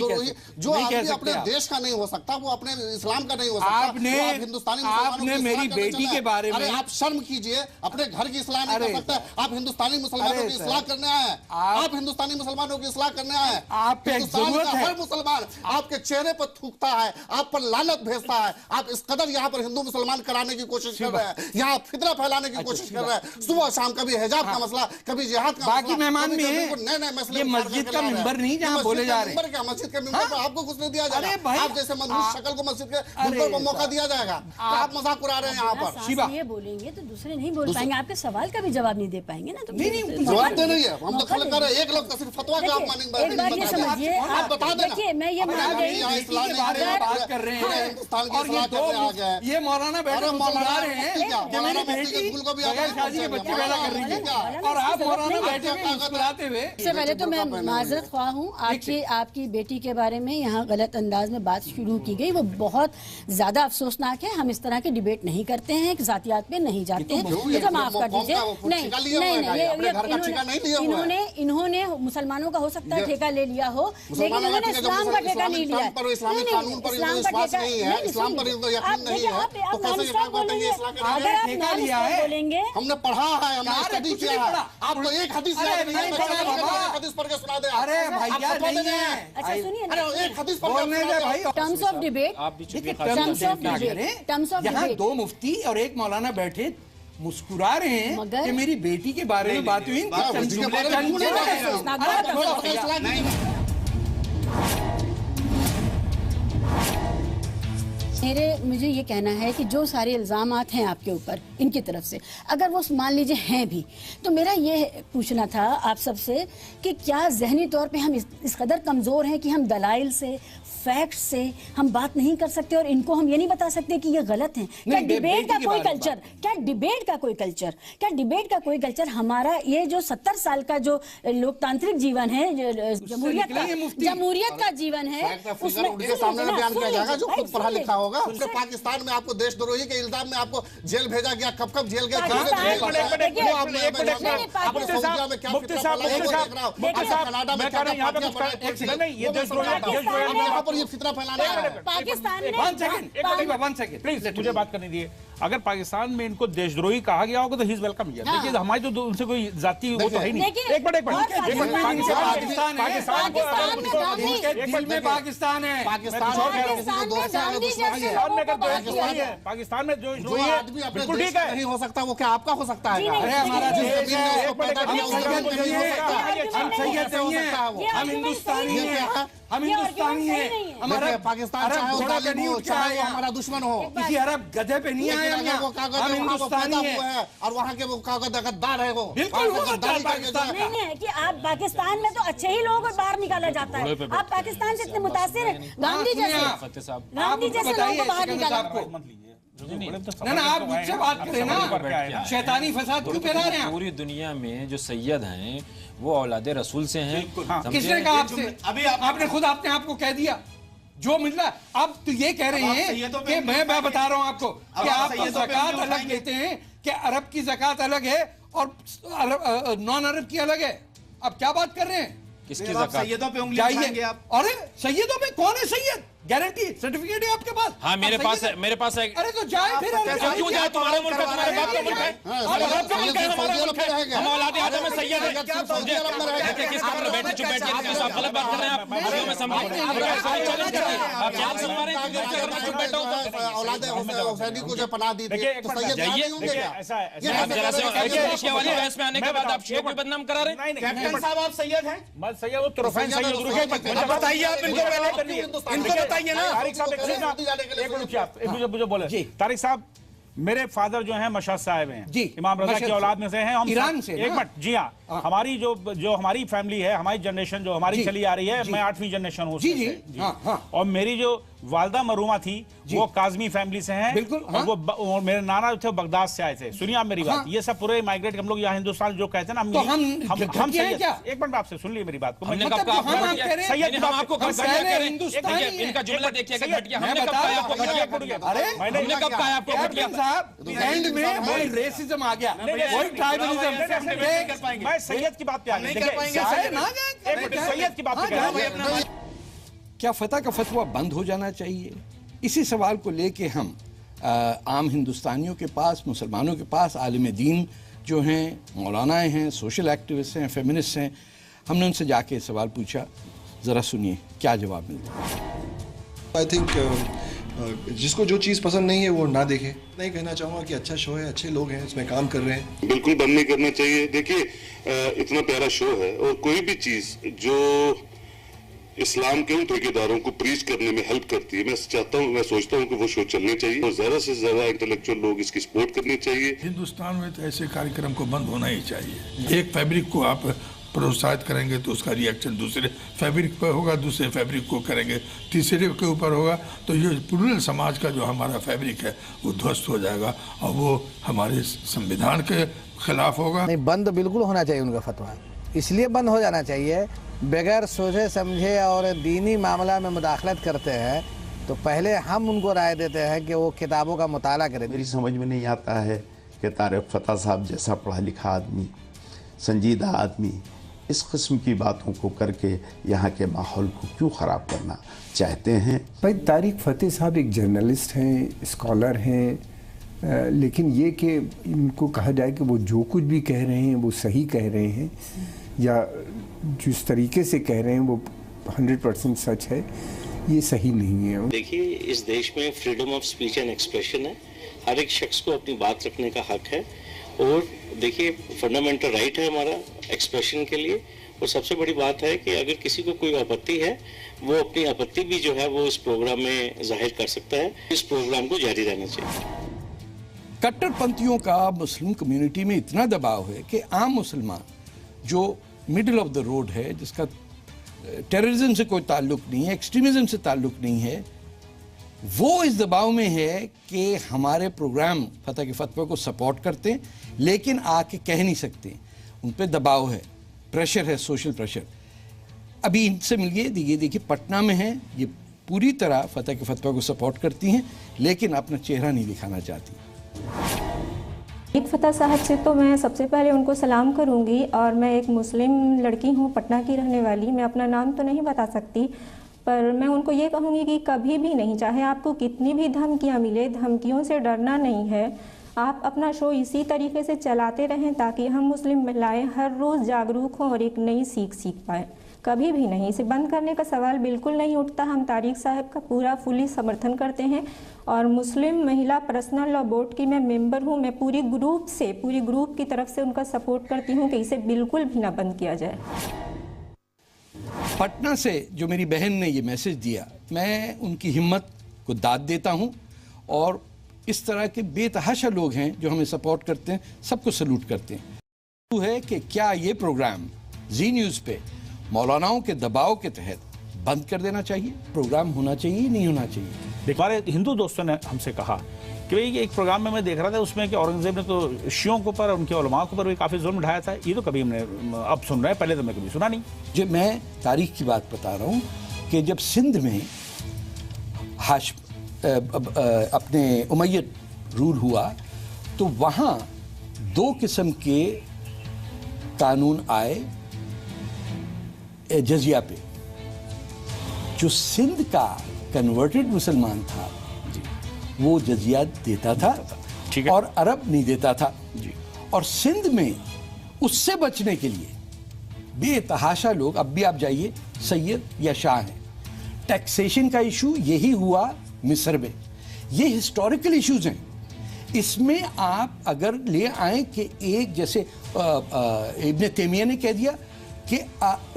Speaker 19: जो आदमी अपने देश का नहीं हो सकता, वो अपने इस्लाम का नहीं हो सकता।
Speaker 10: आपने मेरी बेटी के बारे में,
Speaker 19: आप शर्म कीजिए, अपने घर की इस्लाह नहीं कर सकते। आप हिंदुस्तानी मुसलमानों की इस्लाह करने आए हैं। आप हिंदुस्तानी मुसलमानों की इस्लाह करने आए हैं। हिंदुस्तान का हर मुसलमान आपके चेहरे पर थूकता है, आप पर लानत भेजता है। आप इस कदर यहाँ पर हिंदू मुसलमान कराने की कोशिश कर रहे हैं, यहाँ फितना फैलाने की कोशिश कर रहे हैं। सुबह शाम कभी हिजाब का मसला, कभी जिहाद का,
Speaker 10: बाकी मेहमान में ये मस्जिद का मिंबर नहीं जहाँ बोले जा रहे हैं।
Speaker 19: मस्जिद के मिंबर पर आपको कुछ नहीं दिया जाएगा। आप जैसे मनहूस शक्ल को मस्जिद के मिंबर पर मौका दिया जाएगा। आप मजाक उड़ा रहे हैं यहाँ पर।
Speaker 20: शिवा ये बोलेंगे तो दूसरे नहीं बोल पाएंगे, आपके सवाल का भी जवाब नहीं दे पाएंगे ना। तो
Speaker 19: जवाब दे नहीं है, हम तो खड़े कर रहे हैं। एक लोग का सिर्फ फतवा का आप मानेंगे।
Speaker 20: एक बात ये समझिए,
Speaker 19: आप बता देना।
Speaker 20: देखिए मैं ये मान रही हूं
Speaker 10: इस्लाम के बारे में बात कर रहे हैं,
Speaker 19: हिंदुस्तान की
Speaker 10: और ये दो ये मौलाना बैठे मुस्कुरा रहे हैं कि मेरी बेटी बगैर शादी के बच्चे पैदा कर रही है, और आप मौलाना बैठे हुए मुस्कुराते हुए।
Speaker 20: इससे पहले तो मैं माजरत ख्वाह हूँ, आपकी बेटी के बारे में यहाँ गलत अंदाज में बात शुरू की गई, वो बहुत ज्यादा अफसोसनाक है। हम इस तरह के डिबेट नहीं करते हैं, जातियात पे नहीं जाते हैं, ये तो माफ कर दीजिए। नहीं, इन्होंने मुसलमानों का हो सकता है ठेका ले लिया हो, लेकिन इन्होंने इस्लाम का ठेका नहीं लिया।
Speaker 19: इस्लामी कानून पर विश्वास नहीं है, इस्लाम पर यकीन नहीं है, तो कैसे यकीन करेंगे?
Speaker 20: अगर आप ठेका लिया है बोलेंगे,
Speaker 19: हमने पढ़ा है, हमने स्टडी किया है। आप तो एक हदीस हदीस पढ़ के सुना दे।
Speaker 10: अरे भैया नहीं है,
Speaker 20: अच्छा सुनिए,
Speaker 19: एक हदीस पढ़
Speaker 20: टर्म्स ऑफ डिबेट,
Speaker 10: यहाँ दो मुफ्ती और एक मौलाना बैठे मुस्कुरा रहे हैं कि मेरी बेटी के बारे में बात हुई।
Speaker 20: मुझे ये कहना है कि जो सारे इल्ज़ामात हैं आपके ऊपर इनकी तरफ से, अगर वो मान लीजिए हैं भी, तो मेरा ये पूछना था आप सबसे कि क्या ज़हनी तौर पे हम इस कदर कमज़ोर हैं कि हम दलाइल से, फैक्ट से हम बात नहीं कर सकते, और इनको हम ये नहीं बता सकते कि ये गलत हैं? क्या डिबेट का कोई कल्चर, क्या डिबेट का कोई कल्चर हमारा ये जो 70 साल का जो लोकतांत्रिक जीवन है, जमहूरियत का जीवन है,
Speaker 19: उसमें सामने बयान किया जाएगा जो खुद पढ़ा लिखा होगा। होगा? पाकिस्तान में आपको देशद्रोही के इल्जाम में आपको जेल भेजा गया, कब कब जेल गए?
Speaker 17: प्लीज मुझे बात करने दीजिए। अगर पाकिस्तान में इनको देशद्रोही कहा गया होगा तो ही इज वेलकम हियर। देखिए हमारी तो उनसे कोई जाति वो तो है नहीं। एक मिनट पाकिस्तान है, पाकिस्तान में जो आदमी बिल्कुल ठीक है,
Speaker 19: नहीं हो सकता वो क्या आपका हो सकता है?
Speaker 10: अरे हमारा देश है, हम सैयद नहीं है, हम हिंदुस्तानी हैं, हम हिंदुस्तानी हैं। हमारा
Speaker 19: पाकिस्तान चाहे वो हमारा दुश्मन हो,
Speaker 10: किसी अरब गधे पे नहीं आए हम हिंदुस्तानी हैं
Speaker 19: और वहाँ के वो कागज गद्दार है वो।
Speaker 10: बिल्कुल
Speaker 20: नहीं है कि आप पाकिस्तान में तो अच्छे ही लोग बाहर निकाला जाता है। आप पाकिस्तान से इतने मुतासिर हैं, गांधी जैसे लोगों को बाहर निकाला।
Speaker 10: ना आप मुझसे बात करें ना, शैतानी फसाद क्यों फैला रहे हैं?
Speaker 18: पूरी दुनिया में जो सैयद हैं वो औलादे रसूल से हैं।
Speaker 10: किसने कहा आपसे? अभी आपने खुद अपने आप को कह दिया जो मिल रहा है। अब तो ये कह रहे हैं कि मैं बता रहा हूँ आपको कि आप ज़कात अलग देते हैं, कि अरब की ज़कात अलग है और नॉन अरब की अलग है। अब क्या बात कर रहे हैं?
Speaker 18: किसकी ज़कात?
Speaker 1: सैयदों पे उंगली उठाएंगे आप?
Speaker 10: अरे सैयदों में कौन है सैयद? गारंटी सर्टिफिकेट है आपके पास?
Speaker 18: हाँ मेरे पास है, मेरे पास है।
Speaker 10: अरे तो जाए फिर।
Speaker 18: क्यों जाए? तुम्हारे मुल्क है, तुम्हारे बाप का मुल्क है, हम औलादे आदम में सैयद है। किस कमरे में बैठे चुप बैठिए, आप गलत बात कर रहे हैं। आप चुप बैठो।
Speaker 19: औलादे हुसैनी को जो पनाह दी थी तो सैयद नहीं होंगे क्या?
Speaker 18: एशिया वाली बहस में आने के बाद आप शियों को बदनाम करा रहे हैं।
Speaker 1: कैप्टन साहब आप सैयद हैं?
Speaker 17: मैं सैयद हूँ, तुरफैन सैयद।
Speaker 1: बताइए आप इनको पहले, बताइए ना।
Speaker 17: तारिक साहब एक मुझे बोले। तारिक साहब मेरे फादर जो हैं मशहद साहब हैं जी, इमाम रजा की औलाद में से हैं हम।
Speaker 10: ईरान से
Speaker 17: एक मिनट जी हाँ, हमारी जो हमारी फैमिली है, हमारी जनरेशन जो हमारी चली आ रही है, मैं 8वीं जनरेशन हूँ जी। और मेरी जो वालदा मरूमा थी वो काजमी फैमिली से हैं।
Speaker 10: बिल्कुल।
Speaker 17: वो मेरे नाना थे बगदाद से आए थे। सुनिए आप मेरी बात, ये सब पूरे माइग्रेट हम लोग यहाँ हिंदुस्तान जो कहते हैं ना, हम एक मिनट आपसे सुन लीजिए मेरी बात को।
Speaker 18: इनका जुमला देखिए, कब कहा आपको घटिया?
Speaker 10: एंड में वही रेसिज्म आ गया, वही ट्राइबलिज्म।
Speaker 17: मैं सैयद की बात पे आ गया। सैयद की बात पे
Speaker 10: क्या फतह का फतवा बंद हो जाना चाहिए? इसी सवाल को लेके हम आम हिंदुस्तानियों के पास, मुसलमानों के पास, आलिम दीन जो हैं, मौलानाएँ हैं, सोशल एक्टिविस्ट हैं, फेमिनिस्ट हैं, हमने उनसे जाके सवाल पूछा। ज़रा सुनिए क्या जवाब मिलता है।
Speaker 21: आई थिंक जिसको जो चीज़ पसंद नहीं है वो ना देखे। नहीं कहना चाहूँगा कि अच्छा शो है, अच्छे लोग हैं, इसमें काम कर रहे हैं।
Speaker 22: बिल्कुल बंद नहीं करना चाहिए। देखिए इतना प्यारा शो है और कोई भी चीज़ जो इस्लाम के उन ठेकेदारों को प्रीच करने में हेल्प करती है, मैं सोचता हूँ कि वो शो चलने चाहिए और ज़्यादा से ज़्यादा इंटेलेक्चुअल लोग इसकी सपोर्ट करनी चाहिए।
Speaker 13: हिंदुस्तान में तो ऐसे कार्यक्रम को बंद होना ही चाहिए। एक फैब्रिक को आप प्रोत्साहित करेंगे तो उसका रिएक्शन दूसरे फैब्रिक पर होगा, दूसरे फैब्रिक को करेंगे, तीसरे के ऊपर होगा, तो ये पूरे समाज का जो हमारा फैब्रिक है वो ध्वस्त हो जाएगा और वो हमारे संविधान के खिलाफ होगा।
Speaker 23: नहीं, बंद बिल्कुल होना चाहिए उनका फतवा। इसलिए बंद हो जाना चाहिए, बगैर सोचे समझे और दीनी मामला में मुदाखलत करते हैं तो पहले हम उनको राय देते हैं कि वो किताबों का मुताला करें।
Speaker 24: मेरी समझ में नहीं आता है कि तारिक फतह साहब जैसा पढ़ा लिखा आदमी, संजीदा आदमी, इस किस्म की बातों को करके यहाँ के माहौल को क्यों ख़राब करना चाहते हैं।
Speaker 25: भाई तारिक फतेह साहब एक जर्नलिस्ट हैं, स्कॉलर हैं, लेकिन ये कि इनको कहा जाए कि वो जो कुछ भी कह रहे हैं वो सही कह रहे हैं या जिस तरीके से कह रहे हैं वो 100% सच है, ये सही नहीं है।
Speaker 14: देखिए इस देश में freedom of speech and expression है, हर एक शख्स को अपनी बात रखने का हक है और देखिए फंडामेंटल राइट है हमारा एक्सप्रेशन के लिए। और सबसे बड़ी बात है कि अगर किसी को कोई आपत्ति है वो अपनी आपत्ति भी जो है वो इस प्रोग्राम में जाहिर कर सकता है। इस प्रोग्राम को जारी रहना चाहिए।
Speaker 10: कट्टरपंथियों का मुस्लिम कम्युनिटी में इतना दबाव है कि आम मुसलमान जो मिडिल ऑफ द रोड है, जिसका टेररिज्म से कोई ताल्लुक नहीं है, एक्सट्रीमिज्म से ताल्लुक नहीं है, वो इस दबाव में है कि हमारे प्रोग्राम फतह के फतवा को सपोर्ट करते हैं लेकिन आके कह नहीं सकते, उन पर दबाव है, प्रेशर है, सोशल प्रेशर। अभी इनसे मिलिए, ये देखिए पटना में है, ये पूरी तरह फतह के फतवा को सपोर्ट करती हैं, लेकिन अपना चेहरा नहीं दिखाना चाहती।
Speaker 2: ईद फतह साहब से तो मैं सबसे पहले उनको सलाम करूंगी, और मैं एक मुस्लिम लड़की हूँ, पटना की रहने वाली। मैं अपना नाम तो नहीं बता सकती, पर मैं उनको ये कहूँगी कि कभी भी नहीं, चाहे आपको कितनी भी धमकियाँ मिले, धमकियों से डरना नहीं है। आप अपना शो इसी तरीके से चलाते रहें ताकि हम मुस्लिम महिलाएं हर रोज़ जागरूक हों और एक नई सीख पाएँ। कभी भी नहीं, इसे बंद करने का सवाल बिल्कुल नहीं उठता। हम तारिक साहब का पूरा फुली समर्थन करते हैं, और मुस्लिम महिला पर्सनल लॉ बोर्ड की मैं मेंबर हूं। मैं पूरी ग्रुप की तरफ से उनका सपोर्ट करती हूं कि इसे बिल्कुल भी ना बंद किया जाए।
Speaker 10: पटना से जो मेरी बहन ने ये मैसेज दिया, मैं उनकी हिम्मत को दाद देता हूं, और इस तरह के बेतहाशा लोग हैं जो हमें सपोर्ट करते हैं, सबको सल्यूट करते हैं। तो है कि क्या ये प्रोग्राम जी न्यूज़ पे मौलानाओं के दबाव के तहत बंद कर देना चाहिए? प्रोग्राम होना चाहिए, नहीं होना चाहिए?
Speaker 17: हमारे हिंदू दोस्तों ने हमसे कहा कि भाई एक प्रोग्राम में मैं देख रहा था, उसमें कि औरंगजेब ने तो शियों के ऊपर, उनके उलमा के ऊपर भी काफ़ी जुल्म ढाया था। ये तो कभी हमने अब सुन रहे हैं, पहले तो मैं कभी सुना नहीं।
Speaker 10: जो मैं तारीख की बात बता रहा हूँ कि जब सिंध में अपने उमैयद रूल हुआ, तो वहाँ 2 किस्म के कानून आए जजिया पे। जो सिंध का कन्वर्टेड मुसलमान था वो जजिया देता था, और अरब नहीं देता था। और सिंध में उससे बचने के लिए बेतहाशा लोग, अब भी आप जाइए, सैयद या शाह हैं। टैक्सेशन का इशू यही हुआ मिस्र में। ये हिस्टोरिकल इश्यूज हैं। इसमें आप अगर ले आए कि एक जैसे इब्न तैमिया ने कह दिया कि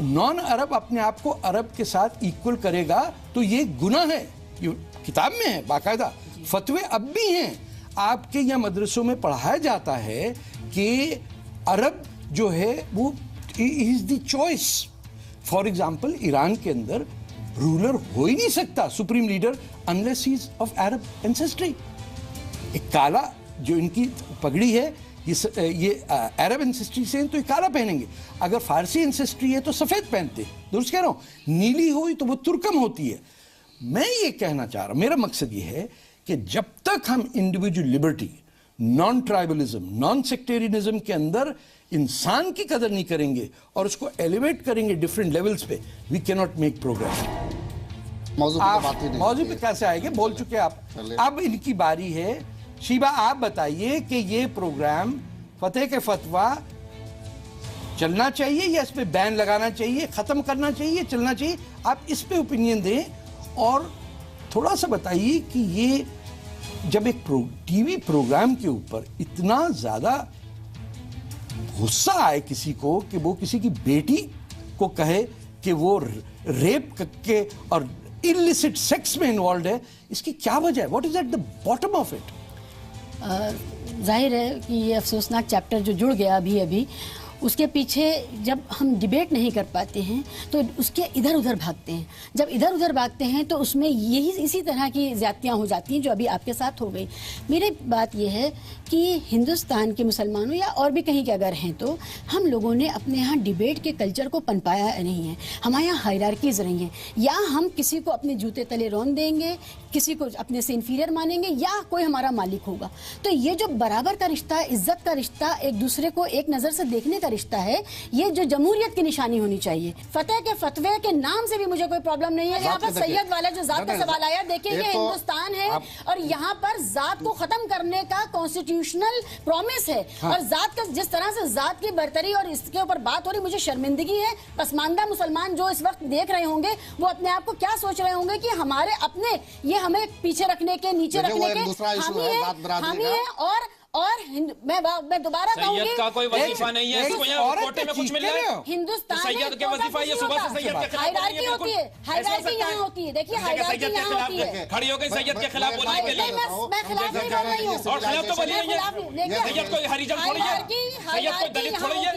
Speaker 10: नॉन अरब अपने आप को अरब के साथ इक्वल करेगा, तो ये गुनाह है। ये किताब में है बाकायदा, फतवे अब भी हैं। आपके यहाँ मदरसों में पढ़ाया जाता है कि अरब जो है वो is the choice. For example, Iran के अंदर रूलर हो ही नहीं सकता, supreme leader, unless he is of Arab ancestry. एक काला जो इनकी पगड़ी है, ये अरब एंसेस्ट्री से हैं तो ये काला पहनेंगे। अगर फारसी एंसेस्ट्री है तो सफ़ेद पहनते हैं। दुरुस्त कह रहा हूँ? नीली हुई तो वो तुर्कम होती है। मैं ये कहना चाह रहा हूँ, मेरा मकसद ये है कि जब तक हम individual liberty, non tribalism, non sectarianism के अंदर इंसान की कदर नहीं करेंगे और उसको एलिवेट करेंगे डिफरेंट लेवल्स पे, we can not make progress. मौजू पे कैसे आएंगे? बोल चुके आप। अब इनकी बारी है। शीबा, आप बताइए कि ये प्रोग्राम फतेह के फतवा चलना चाहिए या इस पे बैन लगाना चाहिए, खत्म करना चाहिए, चलना चाहिए? आप इस पे ओपिनियन दें, और थोड़ा सा बताइए कि ये जब एक टीवी प्रोग्राम के ऊपर इतना ज्यादा गुस्सा आए किसी को कि वो किसी की बेटी को कहे कि वो रेप के और इलिसिट सेक्स में इन्वॉल्व है, इसकी क्या वजह है? What is at the bottom of it?
Speaker 20: जाहिर है कि ये अफसोसनाक चैप्टर जो जुड़ गया अभी उसके पीछे जब हम डिबेट नहीं कर पाते हैं तो उसके इधर उधर भागते हैं। जब इधर उधर भागते हैं तो उसमें यही इसी तरह की ज़्यादतियाँ हो जाती हैं जो अभी आपके साथ हो गई। मेरी बात यह है कि हिंदुस्तान के मुसलमानों या और भी कहीं के अगर हैं तो हम लोगों ने अपने यहाँ डिबेट के कल्चर को पनपाया नहीं है। हमारे यहाँ हायरार्कीज रही हैं, या हम किसी को अपने जूते तले रौन देंगे, किसी को अपने से इन्फीरियर मानेंगे, या कोई हमारा मालिक होगा। तो ये जो बराबर का रिश्ता, इज्जत का रिश्ता, एक दूसरे को एक नज़र से देखने का रिश्ता है, ये जो जमहूरियत की निशानी होनी चाहिए। फतेह के फतवे के नाम से भी मुझे कोई प्रॉब्लम नहीं है। यहाँ पर सैयद वाला जो जात का सवाल आया, देखिए ये हिंदुस्तान है और यहाँ पर जात को खत्म करने का कॉन्स्टिट्यूशनल प्रॉमिस है। और जात का जिस तरह से जात की बरतरी और इसके ऊपर बात हो रही, मुझे शर्मिंदगी है। पसमानदा मुसलमान जो इस वक्त देख रहे होंगे वो अपने आप को क्या सोच रहे होंगे कि हमारे अपने ये हमें पीछे रखने के, नीचे रखने के हामी है। और मैं दोबारा कहूंगी,
Speaker 18: का कोई वजीफा नहीं है, इसको यहाँ कोटे में कुछ मिल रहा है।
Speaker 20: हिंदुस्तान
Speaker 18: सैयद के वजीफा ये सुबह से सैयद के खिलाफ
Speaker 20: हायरार्की होती है, हायरार्की यहाँ होती है। देखिए हायरार्की यहाँ होती है।
Speaker 18: खड़ी हो गई सैयद के खिलाफ बोलने के लिए।
Speaker 20: मैं खिलाफ नहीं बोल रही हूँ,
Speaker 18: और खिलाफ तो बोलिए सैयद कोई हरिजन थोड़ी है, सैयद कोई दलित थोड़ी है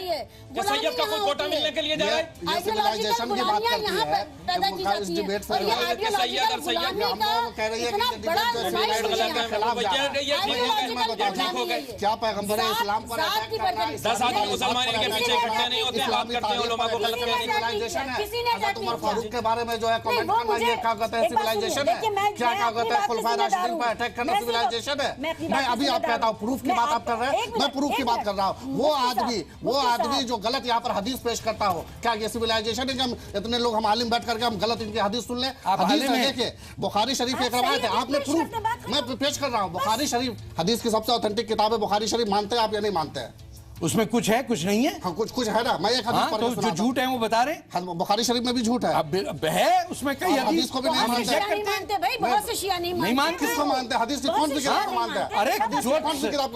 Speaker 18: कि सैयद का कोई कोटा मिलने के लिए जा रहा है।
Speaker 20: आइडियोलॉजिकल गुलामियाँ यहाँ पैदा की जाती है और ये आइडियोलॉजिकल गुलामी का इतना बड़ा नुमाइश है।
Speaker 19: क्या पैगंबर है इस्लाम पर अटैक कर रहा है?
Speaker 18: 10 आदमी मुसलमान के पीछे इकट्ठे नहीं होते, बात करते हैं उलमा को गलत कहते हैं।
Speaker 19: सिविलाइजेशन है। हज़रत उमर फारूक के बारे में जो है कमेंट करना, ये क्या कहते हैं सिविलाइजेशन है? क्या कहते हैं खुलफाए राशिदीन पर अटैक करना सिविलाइजेशन है? मैं अभी आप कहता हूँ प्रूफ की बात आप कर रहे हैं, मैं प्रूफ की बात कर रहा हूँ। वो आदमी जो गलत यहाँ पर हदीस पेश करता हो, क्या ये सिविलाइजेशन है कि हम इतने लोग हम आलिम बैठ करके हम गलत इनकी हदीस सुन लें? हदीस में देखिए बुखारी शरीफ एक रवायत है, आपने प्रूफ मैं पेश कर रहा हूँ। बुखारी शरीफ हदीस की सबसे ऑथेंटिक किताब है बुखारी शरीफ, मानते हैं आप या नहीं मानते हैं?
Speaker 10: उसमें कुछ है कुछ नहीं है?
Speaker 19: हाँ कुछ है ना, मैं एक हदीस पढ़ के
Speaker 10: जो झूठ है वो बता रहे हैं।
Speaker 19: बुखारी शरीफ में भी झूठ है।
Speaker 10: अब है उसमें कई हदीस
Speaker 19: को भी नहीं
Speaker 20: मानते भाई, बहुत से शिया नहीं मानते।
Speaker 19: किसको मानते हैं? हदीस की कौन सी किताब को मानते हैं?
Speaker 10: अरे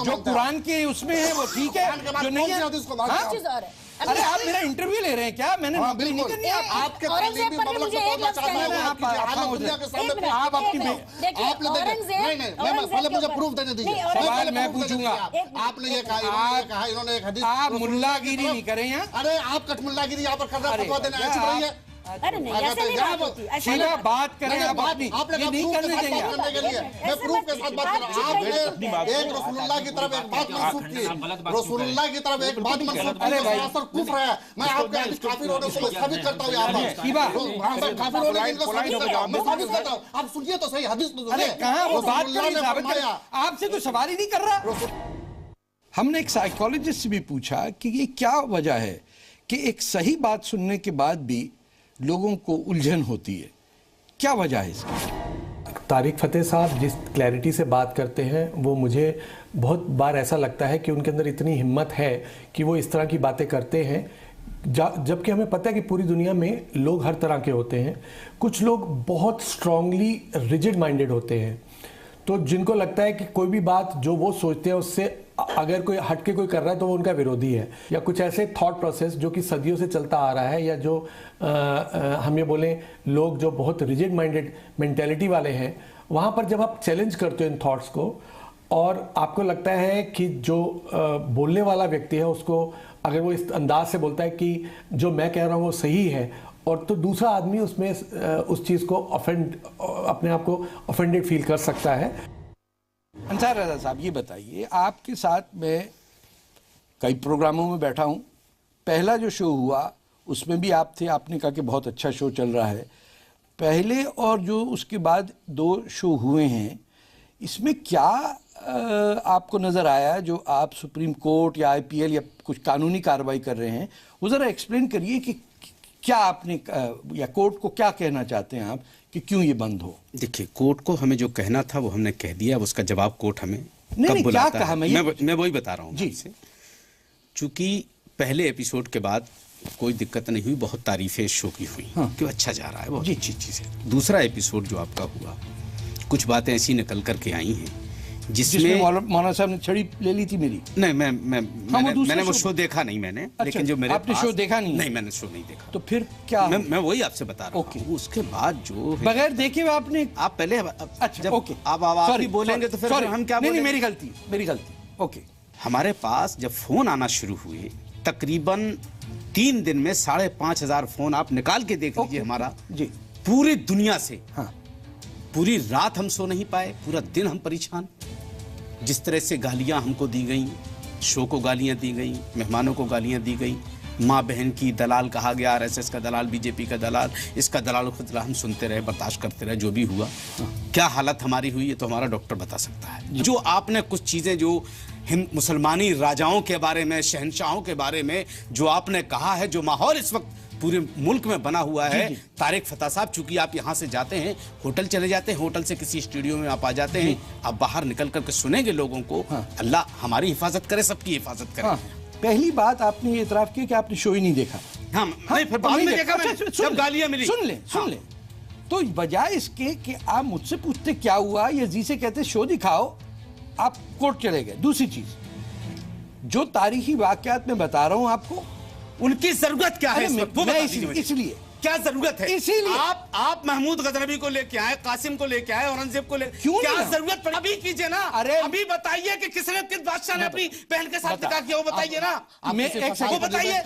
Speaker 10: जो कुरान के उसमें है वो ठीक है, जो नहीं है
Speaker 19: हदीस को मानते हैं।
Speaker 10: अरे आप मेरा इंटरव्यू ले रहे हैं क्या? मैंने नौकरी नहीं करनी।
Speaker 19: आपके तालीमी मबलग को तोड़ना चाहता हूं, आप दुनिया के सामने आप अपनी नहीं पहले मुझे प्रूफ देने दीजिए।
Speaker 10: सवाल मैं पूछूंगा।
Speaker 19: आपने ये कहा इन्होंने एक हदीस,
Speaker 10: आप मुल्लागिरी नहीं करें यहाँ।
Speaker 19: अरे आप कटमुल्लागिरी यहाँ पर कर रहे हैं, फतवा देने आए, चुप रहिए।
Speaker 20: अरे नहीं, ऐसे नहीं बात होती।
Speaker 10: सीधा बात करें आप अपनी,
Speaker 19: ये नहीं करने देंगे। मैं प्रूफ के साथ बात कर रहा हूं। आपने एक रसूलुल्लाह की तरफ एक बात मंसूब की, रसूलुल्लाह की तरफ एक बात मंसूब की, सरासर कुफ्र है। मैं आपके हदीस काफिर होने को साबित करता हूं। यहाँ पर काफिर होने को साबित करता हूं। आप सुनिए तो सही, हदीस तो सुनिए।
Speaker 10: कहां वो बात करें? आपसे तो सवाल ही नहीं कर रहा। हमने एक साइकोलॉजिस्ट से भी पूछा कि ये क्या वजह है कि एक सही बात सुनने के बाद भी लोगों को उलझन होती है, क्या वजह है इसकी?
Speaker 4: तारिक फतेह साहब जिस क्लैरिटी से बात करते हैं वो मुझे बहुत बार ऐसा लगता है कि उनके अंदर इतनी हिम्मत है कि वो इस तरह की बातें करते हैं, जबकि हमें पता है कि पूरी दुनिया में लोग हर तरह के होते हैं। कुछ लोग बहुत स्ट्रांगली रिजिड माइंडेड होते हैं, तो जिनको लगता है कि कोई भी बात जो वो सोचते हैं उससे अगर कोई हटके कोई कर रहा है तो वो उनका विरोधी है, या कुछ ऐसे थॉट प्रोसेस जो कि सदियों से चलता आ रहा है, या जो हम ये बोलें लोग जो बहुत रिजिड माइंडेड मेंटेलिटी वाले हैं, वहाँ पर जब आप चैलेंज करते हो इन थॉट्स को और आपको लगता है कि जो बोलने वाला व्यक्ति है उसको अगर वो इस अंदाज से बोलता है कि जो मैं कह रहा हूँ वो सही है, और तो दूसरा आदमी उसमें उस चीज़ को अपने आप को ऑफेंडेड फील कर सकता है।
Speaker 10: अंसार रज़ा साहब ये बताइए, आपके साथ मैं कई प्रोग्रामों में बैठा हूँ, पहला जो शो हुआ उसमें भी आप थे, आपने कहा कि बहुत अच्छा शो चल रहा है। पहले और जो उसके बाद 2 शो हुए हैं, इसमें क्या आपको नज़र आया जो आप सुप्रीम कोर्ट या IPL या कुछ कानूनी कार्रवाई कर रहे हैं, वो ज़रा एक्सप्लेन करिए कि क्या आपने या कोर्ट को क्या कहना चाहते हैं आप कि क्यों ये बंद हो?
Speaker 1: देखिए, कोर्ट को हमें जो कहना था वो हमने कह दिया, उसका जवाब कोर्ट हमें कब बुलाता है मैं वही बता रहा हूँ जी से। चूंकि पहले एपिसोड के बाद कोई दिक्कत नहीं हुई, बहुत तारीफें शो की हुई कि अच्छा जा रहा है, बहुत अच्छी चीज़ है। दूसरा एपिसोड जो आपका हुआ, कुछ बातें ऐसी निकल करके आई हैं जिसमें
Speaker 10: मौलाना साहब ने छड़ी ले ली थी मेरी।
Speaker 1: नहीं, मैंने वो शो देखा नहीं मैंने। अच्छा, लेकिन जो मेरे
Speaker 10: आपने शो देखा नहीं?
Speaker 1: नहीं, मैंने शो नहीं देखा।
Speaker 10: तो फिर क्या?
Speaker 1: मैं वही आपसे बता रहा हूँ। उसके बाद जो
Speaker 10: बगैर देखे हुए आपने आप
Speaker 1: पहले
Speaker 10: अच्छा ओके
Speaker 1: आप ही बोलेंगे तो फिर हम क्या बोलेंगे?
Speaker 10: मेरी गलती ओके।
Speaker 1: हमारे पास जब फोन आना शुरू हुए, तकरीबन 3 दिन में 5,500 फोन आप निकाल के देख लीजिए हमारा जी, पूरी दुनिया से। हाँ, पूरी रात हम सो नहीं पाए, पूरा दिन हम परेशान। जिस तरह से गालियां हमको दी गई, शो को गालियां दी गई, मेहमानों को गालियां दी गई, माँ बहन की दलाल कहा गया, RSS का दलाल, BJP का दलाल, इसका दलाल हम सुनते रहे, बर्दाश्त करते रहे। जो भी हुआ, क्या हालत हमारी हुई है तो हमारा डॉक्टर बता सकता है। जो आपने कुछ चीज़ें जो मुसलमानी राजाओं के बारे में, शहनशाहों के बारे में जो आपने कहा है, जो माहौल इस वक्त पूरे मुल्क में बना हुआ है, तारिक फतेह साहब, चूंकि आप यहाँ से जाते हैं, होटल चले जाते हैं, होटल से किसी स्टूडियो में आप आ जाते हैं, आप बाहर निकल करके सुनेंगे लोगों को। अल्लाह हमारी हिफाजत करे, सबकी हिफाजत करे।
Speaker 10: पहली बात आपने ये इतराफ किया कि आपने शो ही नहीं देखा।
Speaker 1: नहीं, फिर बाद में देखा मैंने, जब गालियां मिली।
Speaker 10: सुन ले। तो बजाय इसके कि आप मुझसे पूछते क्या हुआ, ये जी से कहते शो दिखाओ, आप कोर्ट चले गए। दूसरी चीज, जो तारीखी वाकयात में बता रहा हूं आपको,
Speaker 1: उनकी जरूरत क्या है
Speaker 10: इसलिए
Speaker 1: क्या जरूरत है?
Speaker 10: इसीलिए
Speaker 1: आप महमूद गजनबी को लेके आए, कासिम को लेके आए, औरंगजेब को लेके, क्या जरूरत पड़ी? अभी कीजिए ना।
Speaker 19: अरे
Speaker 1: अभी बताइए कि किस बादशाह ने अपनी बहन के साथ निकाह किया, वो बताइए ना।
Speaker 19: वो बताइए।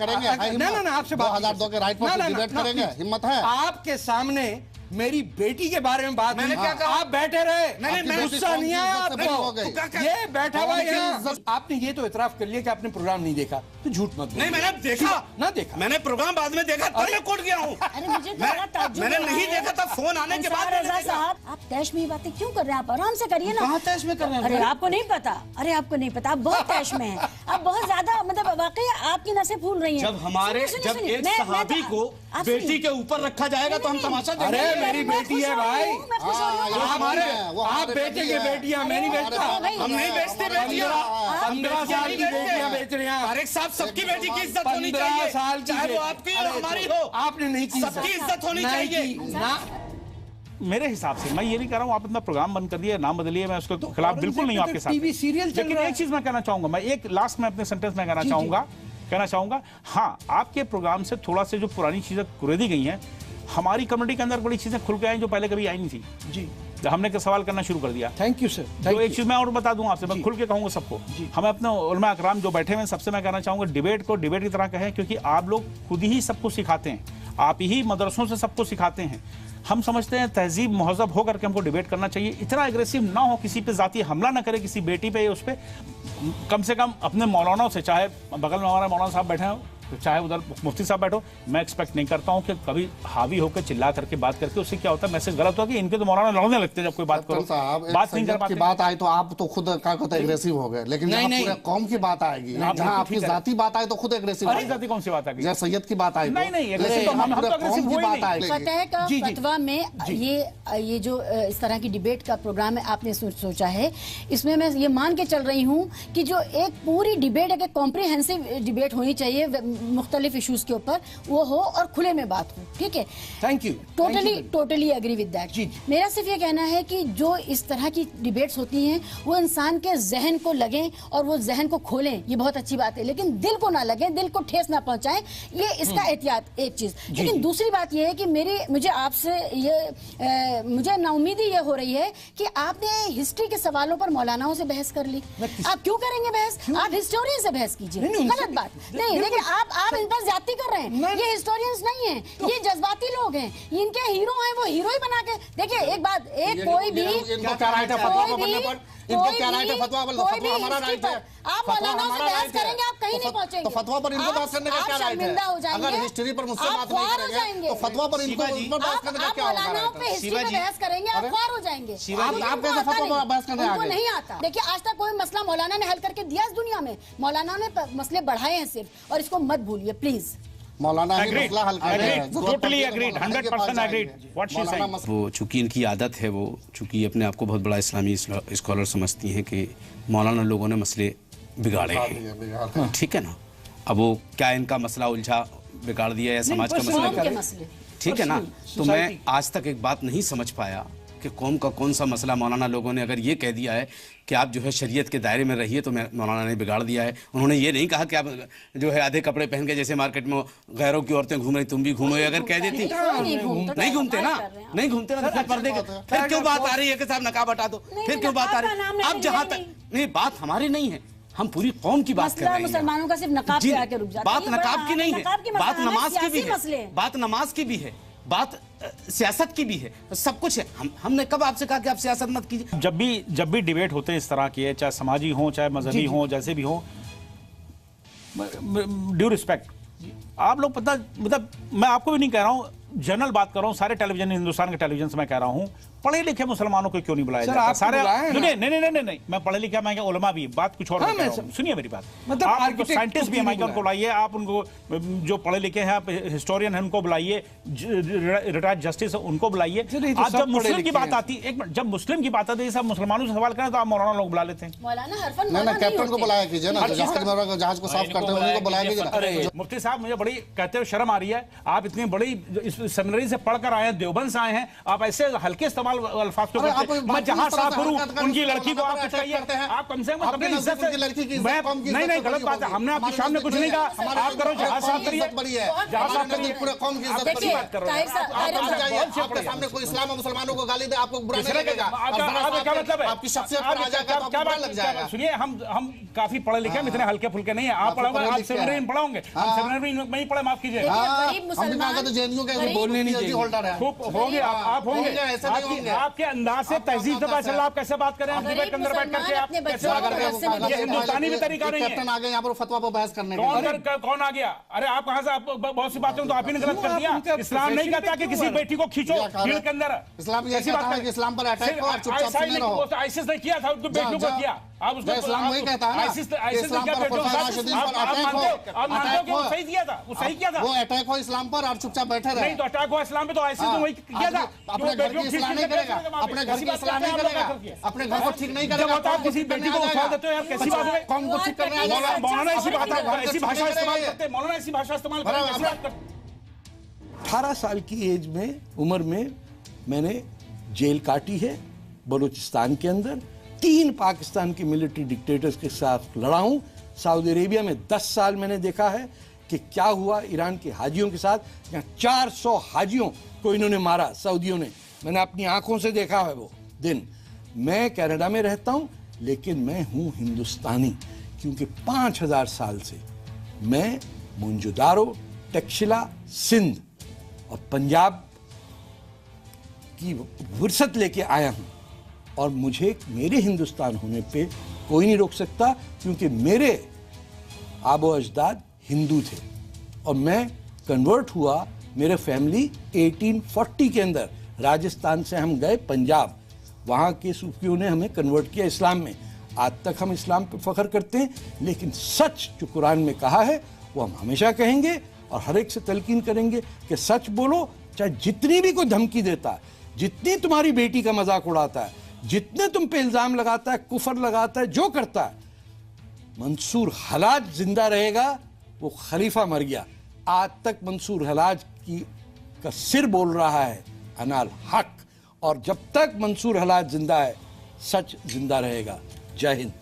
Speaker 10: ना आपसे
Speaker 19: 2002 के राइट पर डिबेट करेंगे, हिम्मत है
Speaker 10: आपके सामने मेरी बेटी के बारे में बात
Speaker 9: मैंने
Speaker 10: हुई।
Speaker 9: क्या कहा?
Speaker 10: आप बैठे रहे,
Speaker 9: मैं
Speaker 10: गुस्सा नहीं आया आपको? ये बैठा हुआ है, आपने ये तो इतराफ कर लिया कि आपने प्रोग्राम नहीं देखा, तो झूठ मत बोलो।
Speaker 9: नहीं, मैंने देखा
Speaker 10: ना देखा,
Speaker 9: मैंने प्रोग्राम बाद में देखा, तब मैं कोर्ट गया हूँ। मैंने नहीं देखा था, फोन आने के बाद
Speaker 20: साहब आप तैश में ये बातें क्यों कर रहे हैं? आप आराम से करिए ना।
Speaker 9: कहाँ तैश में कर रहे हैं?
Speaker 20: अरे आपको नहीं पता, अरे आपको नहीं पता, आप बहुत तैश में हैं, आप बहुत ज्यादा, मतलब वाकई आपकी नसें फूल रही हैं।
Speaker 9: जब हमारे जब एक सहाबी को बेटी के ऊपर रखा जाएगा तो हम तमाशा देखेंगे।
Speaker 10: अरे मेरी बेटी है भाई,
Speaker 9: हमारे
Speaker 10: आप बेटे की बेटियां, मैं नहीं बेचता।
Speaker 9: हम नहीं बेचते बेटियां,
Speaker 10: 15 साल की बेटियां बेच रहे हैं।
Speaker 9: तारिक साहब, सबकी बेटी की इज्जत होनी चाहिए,
Speaker 10: 15 साल की,
Speaker 9: चाहे वो आपकी और हमारी हो।
Speaker 10: आपने नहीं की,
Speaker 9: सबकी इज्जत होनी चाहिए
Speaker 10: ना।
Speaker 17: मेरे हिसाब से मैं ये नहीं कह रहा हूँ आप अपना प्रोग्राम बंद कर दिए, नाम बदलिए, मैं उसके खिलाफ बिल्कुल नहीं हूँ आपके साथ।
Speaker 10: टीवी सीरियल चल
Speaker 17: लेकिन
Speaker 10: रहा है।
Speaker 17: एक चीज मैं कहना चाहूंगा, मैं एक लास्ट में अपने सेंटेंस में कहना चाहूंगा, हाँ आपके प्रोग्राम से थोड़ा से जो पुरानी चीजें कुरेदी गई हैं, हमारी कम्युनिटी के अंदर बड़ी चीजें खुल के आई जो पहले कभी आई नहीं थी
Speaker 10: जी।
Speaker 17: हमने का सवाल करना शुरू कर दिया।
Speaker 10: Thank you sir.
Speaker 17: जो एक चीज मैं और बता दूं आपसे, मैं खुल के कहूंगा सबको, हमें अपने उलमा अकराम जो बैठे हुए हैं सबसे मैं कहना चाहूंगा, डिबेट को डिबेट की तरह कहें, क्योंकि आप लोग खुद ही सबको सिखाते हैं, आप ही मदरसों से सबको सिखाते हैं। हम समझते हैं तहजीब महजब होकर के हमको डिबेट करना चाहिए, इतना एग्रेसिव ना हो, किसी पे जाती हमला ना करे, किसी बेटी पे उस पे, कम से कम अपने मौलानाओं से, चाहे बगल में हमारे मौलाना साहब बैठे हो, चाहे उधर मुफ्ती साहब बैठो, मैं एक्सपेक्ट नहीं करता हूं कि कभी हावी होकर चिल्ला करके बात करके उससे क्या होता है, मैसेज गलत होगा कि इनके तो मौलाना लड़ने लगते हैं जब कोई बात करो, बात नहीं कर पाते।
Speaker 19: बात आई तो आप तो खुद क्या कहते हैं एग्रेसिव हो गए, लेकिन जहाँ पूरे कौम की बात आएगी, जहाँ आपकी जाती बात आई तो खुद एग्रेसिव।
Speaker 17: जाती कौन सी बात आएगी?
Speaker 19: जैसे सैयद की बात आई,
Speaker 17: नहीं एग्रेसिव तो हम तो एग्रेसिव हुए नहीं।
Speaker 20: फतह का फतवा में ये जो इस तरह की डिबेट का प्रोग्राम है आपने सोचा है, इसमें मैं ये मान के चल रही हूँ कि जो एक पूरी डिबेट है, कॉम्प्रिहेंसिव डिबेट होनी चाहिए मुख्तलिफ इश्यूज के ऊपर, वो हो और खुले में बात हो, ठीक है।
Speaker 10: Thank you.
Speaker 20: Totally agree with that. मेरा सिर्फ ये कहना है कि जो इस तरह की डिबेट्स होती हैं वो इंसान के जहन को लगें और वो जहन को खोलें, ये बहुत अच्छी बात है, लेकिन दिल को ना लगे, दिल को ठेस ना पहुंचाएं, ये इसका एहतियात एक चीज। लेकिन दूसरी बात ये है कि मुझे आपसे मुझे नाउमीदी ये हो रही है कि आपने हिस्ट्री के सवालों पर मौलानाओं से बहस कर ली। आप क्यों करेंगे बहस? आप हिस्टोरियन से बहस कीजिए, गलत बात नहीं। देखिए आप इन पर ज्यादती कर रहे हैं, ये हिस्टोरियंस नहीं है, ये जज्बाती लोग हैं, इनके हीरो हैं, वो हीरो ही बना के। देखिए एक बात, कोई भी आप मौलानाओं से बहस करेंगे, आप कहीं नहीं पहुंचेंगे।
Speaker 19: तो फतवा पर इनको बात करने का क्या राइट है?
Speaker 20: हो जाएंगे,
Speaker 19: अगर हिस्ट्री पर मुझसे बात नहीं करेंगे तो फतवा पर इनको बात करने का क्या होगा?
Speaker 20: मौलानाओं पे हिस्ट्री पे बहस करेंगे, आप ख्वार हो जाएंगे।
Speaker 19: आप कैसे फतवा पर बहस करने आ गए?
Speaker 20: उनको नहीं आता। देखिए आज तक कोई मसला मौलाना ने हल करके दिया इस दुनिया में? मौलाना ने मसले बढ़ाए हैं सिर्फ, और इसको मत भूलिए प्लीज।
Speaker 19: मौलाना ही मसला हल कर रहे हैं।
Speaker 17: Totally agreed, 100% agreed what she saying.
Speaker 1: वो चूंकि इनकी आदत है, वो चूंकि अपने आप को बहुत बड़ा इस्लामी स्कॉलर समझती हैं कि मौलाना लोगों ने मसले बिगाड़े हैं, ठीक है ना। अब वो क्या इनका मसला उलझा बिगाड़ दिया या समाज का मसला, ठीक है ना। तो मैं आज तक एक बात नहीं समझ पाया कि कौम का कौन सा मसला मौलाना लोगों ने अगर ये कह दिया है कि आप जो है शरीयत के दायरे में रहिए, तो मौलाना ने बिगाड़ दिया है। उन्होंने ये नहीं कहा कि आप जो है आधे कपड़े पहन के जैसे मार्केट में गैरों की औरतें घूम रही तुम भी घूमो, अगर कह देती नहीं घूमते ना, नहीं घूमते ना, फिर पर्दे के फिर क्यों बात आ रही है कि साहब नकाब हटा दो, फिर क्यों बात आ रही है? अब जहाँ तक नहीं, बात हमारी नहीं है, हम पूरी कौम की बात कर रहे हैं।
Speaker 20: मुसलमानों का सिर्फ नकाब पे आके रुक जाता है।
Speaker 1: बात नकाब की नहीं है, बात नमाज की भी है, बात नमाज की भी है, बात सियासत की भी है, सब कुछ है। हमने कब आपसे कहा कि आप सियासत मत कीजिए?
Speaker 17: जब भी डिबेट होते हैं इस तरह के, चाहे समाजी हो चाहे मजहबी हो, जैसे भी हो, ड्यू रिस्पेक्ट, आप लोग पता, मतलब मैं आपको भी नहीं कह रहा हूं, जनरल बात कर रहा हूं, सारे टेलीविजन, हिंदुस्तान के टेलीविजन से मैं कह रहा हूं, पढ़े लिखे मुसलमानों को क्यों नहीं बुलाया जाता? सारे नहीं, मैं पढ़े लिखे, मैं उलमा भी, बात कुछ और सुनिए मेरी बात, मतलब आप साइंटिस्ट भी हमारे उनको बुलाइए, आप उनको जो पढ़े लिखे हैं, आप हिस्टोरियन हैं उनको बुलाइए, रिटायर्ड जस्टिस उनको बुलाइए। आप जब मुस्लिम की बात आती, एक मिनट, जब मुस्लिम की बात आती है, सब मुसलमानों से सवाल करें तो आप मौलाना लोग बुला लेते हैं।
Speaker 19: कैप्टन को बुलाया कीजिए ना, जहाज को साफ करते हैं उनको बुलाया कीजिए।
Speaker 17: मुफ्ती साहब मुझे बड़ी कहते हुए शर्म आ रही है, आप इतनी बड़ी सेमिनरी से पढ़कर आए हैं, देवबंद से आए हैं, आप ऐसे हल्के इस्तेमाल अल्फाज को करते हैं। मैं जहां साफ करूं उनकी लड़की को आप चाहिए, आप कम से कम अपनी इज्जत से, नहीं गलत बात है, हमने आपके सामने कुछ नहीं कहा, आप करो जहां साफ करिए, जहां साफ करिए, पूरे कौम की इज्जत बड़ी बात कर रहे हैं।
Speaker 19: आपके सामने कोई इस्लाम और मुसलमानों को गाली दे, आपको बुरा नहीं लगेगा?
Speaker 17: आपका क्या मतलब है?
Speaker 19: आपकी शख्सियत पर आ जाएगा तो बुरा लग जाएगा।
Speaker 17: सुनिए, हम काफी पढ़े लिखे, इतने हल्के फुल्के नहीं है। आप पढ़ोगे, आप सेमिनरी में पढ़ाओगे, हम सेमिनरी में नहीं पढ़े, माफ कीजिए।
Speaker 19: हम भी कहा तो जेएनयू के
Speaker 10: बोलने नहीं देंगे।
Speaker 17: खूब होंगे आप होंगे,
Speaker 19: ऐसे नहीं होंगे।
Speaker 17: आपके अंदाज से तहजीब से पता चला आप कैसे बात कर रहे हैं डिबेट के अंदर बैठ करके, आप कैसे बात कर रहे हैं? ये हिंदुस्तानी भी तरीका नहीं है।
Speaker 19: कैप्टन आ गए यहाँ पर फतवा पर बहस करने के।
Speaker 17: कौन आ गया? अरे आप कहाँ से, आप बहुत सी बातें तो आप ही ने गलत कर दिया। इस्लाम नहीं कहता कि किसी बेटी को खींचो जेल के अंदर।
Speaker 19: इस्लाम ये कहता है कि इस्लाम पर अटैक हो और चुपचाप सुने रहो।
Speaker 17: आईसिस ने किया था, तो बेटियों को किया। आप उसको
Speaker 19: इस्लाम वही कहता है ना,
Speaker 17: आईसिस ने क्या बेटियों के साथ, आप मानते हो कि वो सही किया था? वो सही किया था।
Speaker 19: वो अटैक हो इस्लाम पर और चुपचाप बैठे रहे।
Speaker 17: नहीं तो अटैक हुआ इस्लाम पे तो आईसिस ने वही किया था।
Speaker 19: अपने घर की इस्लाम नहीं करेगा, अपने घर की इस्लाम नहीं करेगा, अपने घर को ठीक नहीं करेगा।
Speaker 17: आप किसी बेटी को उठा देते हो यार, कैसी बात है?
Speaker 19: कौन को ठीक करने आएगा?
Speaker 17: मौलाना ऐसी भाषा इस्तेमाल करते हैं, मौलाना ऐसी भाषा इस्तेमाल करते हैं।
Speaker 10: 18 साल की एज में, उम्र में मैंने जेल काटी है बलूचिस्तान के अंदर। 3 पाकिस्तान के मिलिट्री डिक्टेटर्स के साथ लड़ा हूं। सऊदी अरेबिया में 10 साल मैंने देखा है कि क्या हुआ ईरान के हाजियों के साथ, जहाँ 400 हाजियों को इन्होंने मारा सऊदियों ने। मैंने अपनी आंखों से देखा है वो दिन। मैं कनाडा में रहता हूं, लेकिन मैं हूं हिंदुस्तानी, क्योंकि 5000 साल से मैं मोहनजोदारो, तक्षशिला, सिंध और पंजाब की विरासत लेके आया हूं। और मुझे मेरे हिंदुस्तान होने पे कोई नहीं रोक सकता, क्योंकि मेरे आबो अजदाद हिंदू थे और मैं कन्वर्ट हुआ। मेरे फैमिली 1840 के अंदर राजस्थान से हम गए पंजाब, वहाँ के सूफियों ने हमें कन्वर्ट किया इस्लाम में। आज तक हम इस्लाम पे फख्र करते हैं, लेकिन सच जो कुरान में कहा है वो हम हमेशा कहेंगे और हर एक से तलकीन करेंगे कि सच बोलो, चाहे जितनी भी कोई धमकी देता है, जितनी तुम्हारी बेटी का मजाक उड़ाता है, जितने तुम पे इल्जाम लगाता है, कुफर लगाता है, जो करता है। मंसूर हलाज जिंदा रहेगा, वो खलीफा मर गया। आज तक मंसूर हलाज का सिर बोल रहा है अनाल हक, और जब तक मंसूर हलाज जिंदा है, सच जिंदा रहेगा। जय हिंद।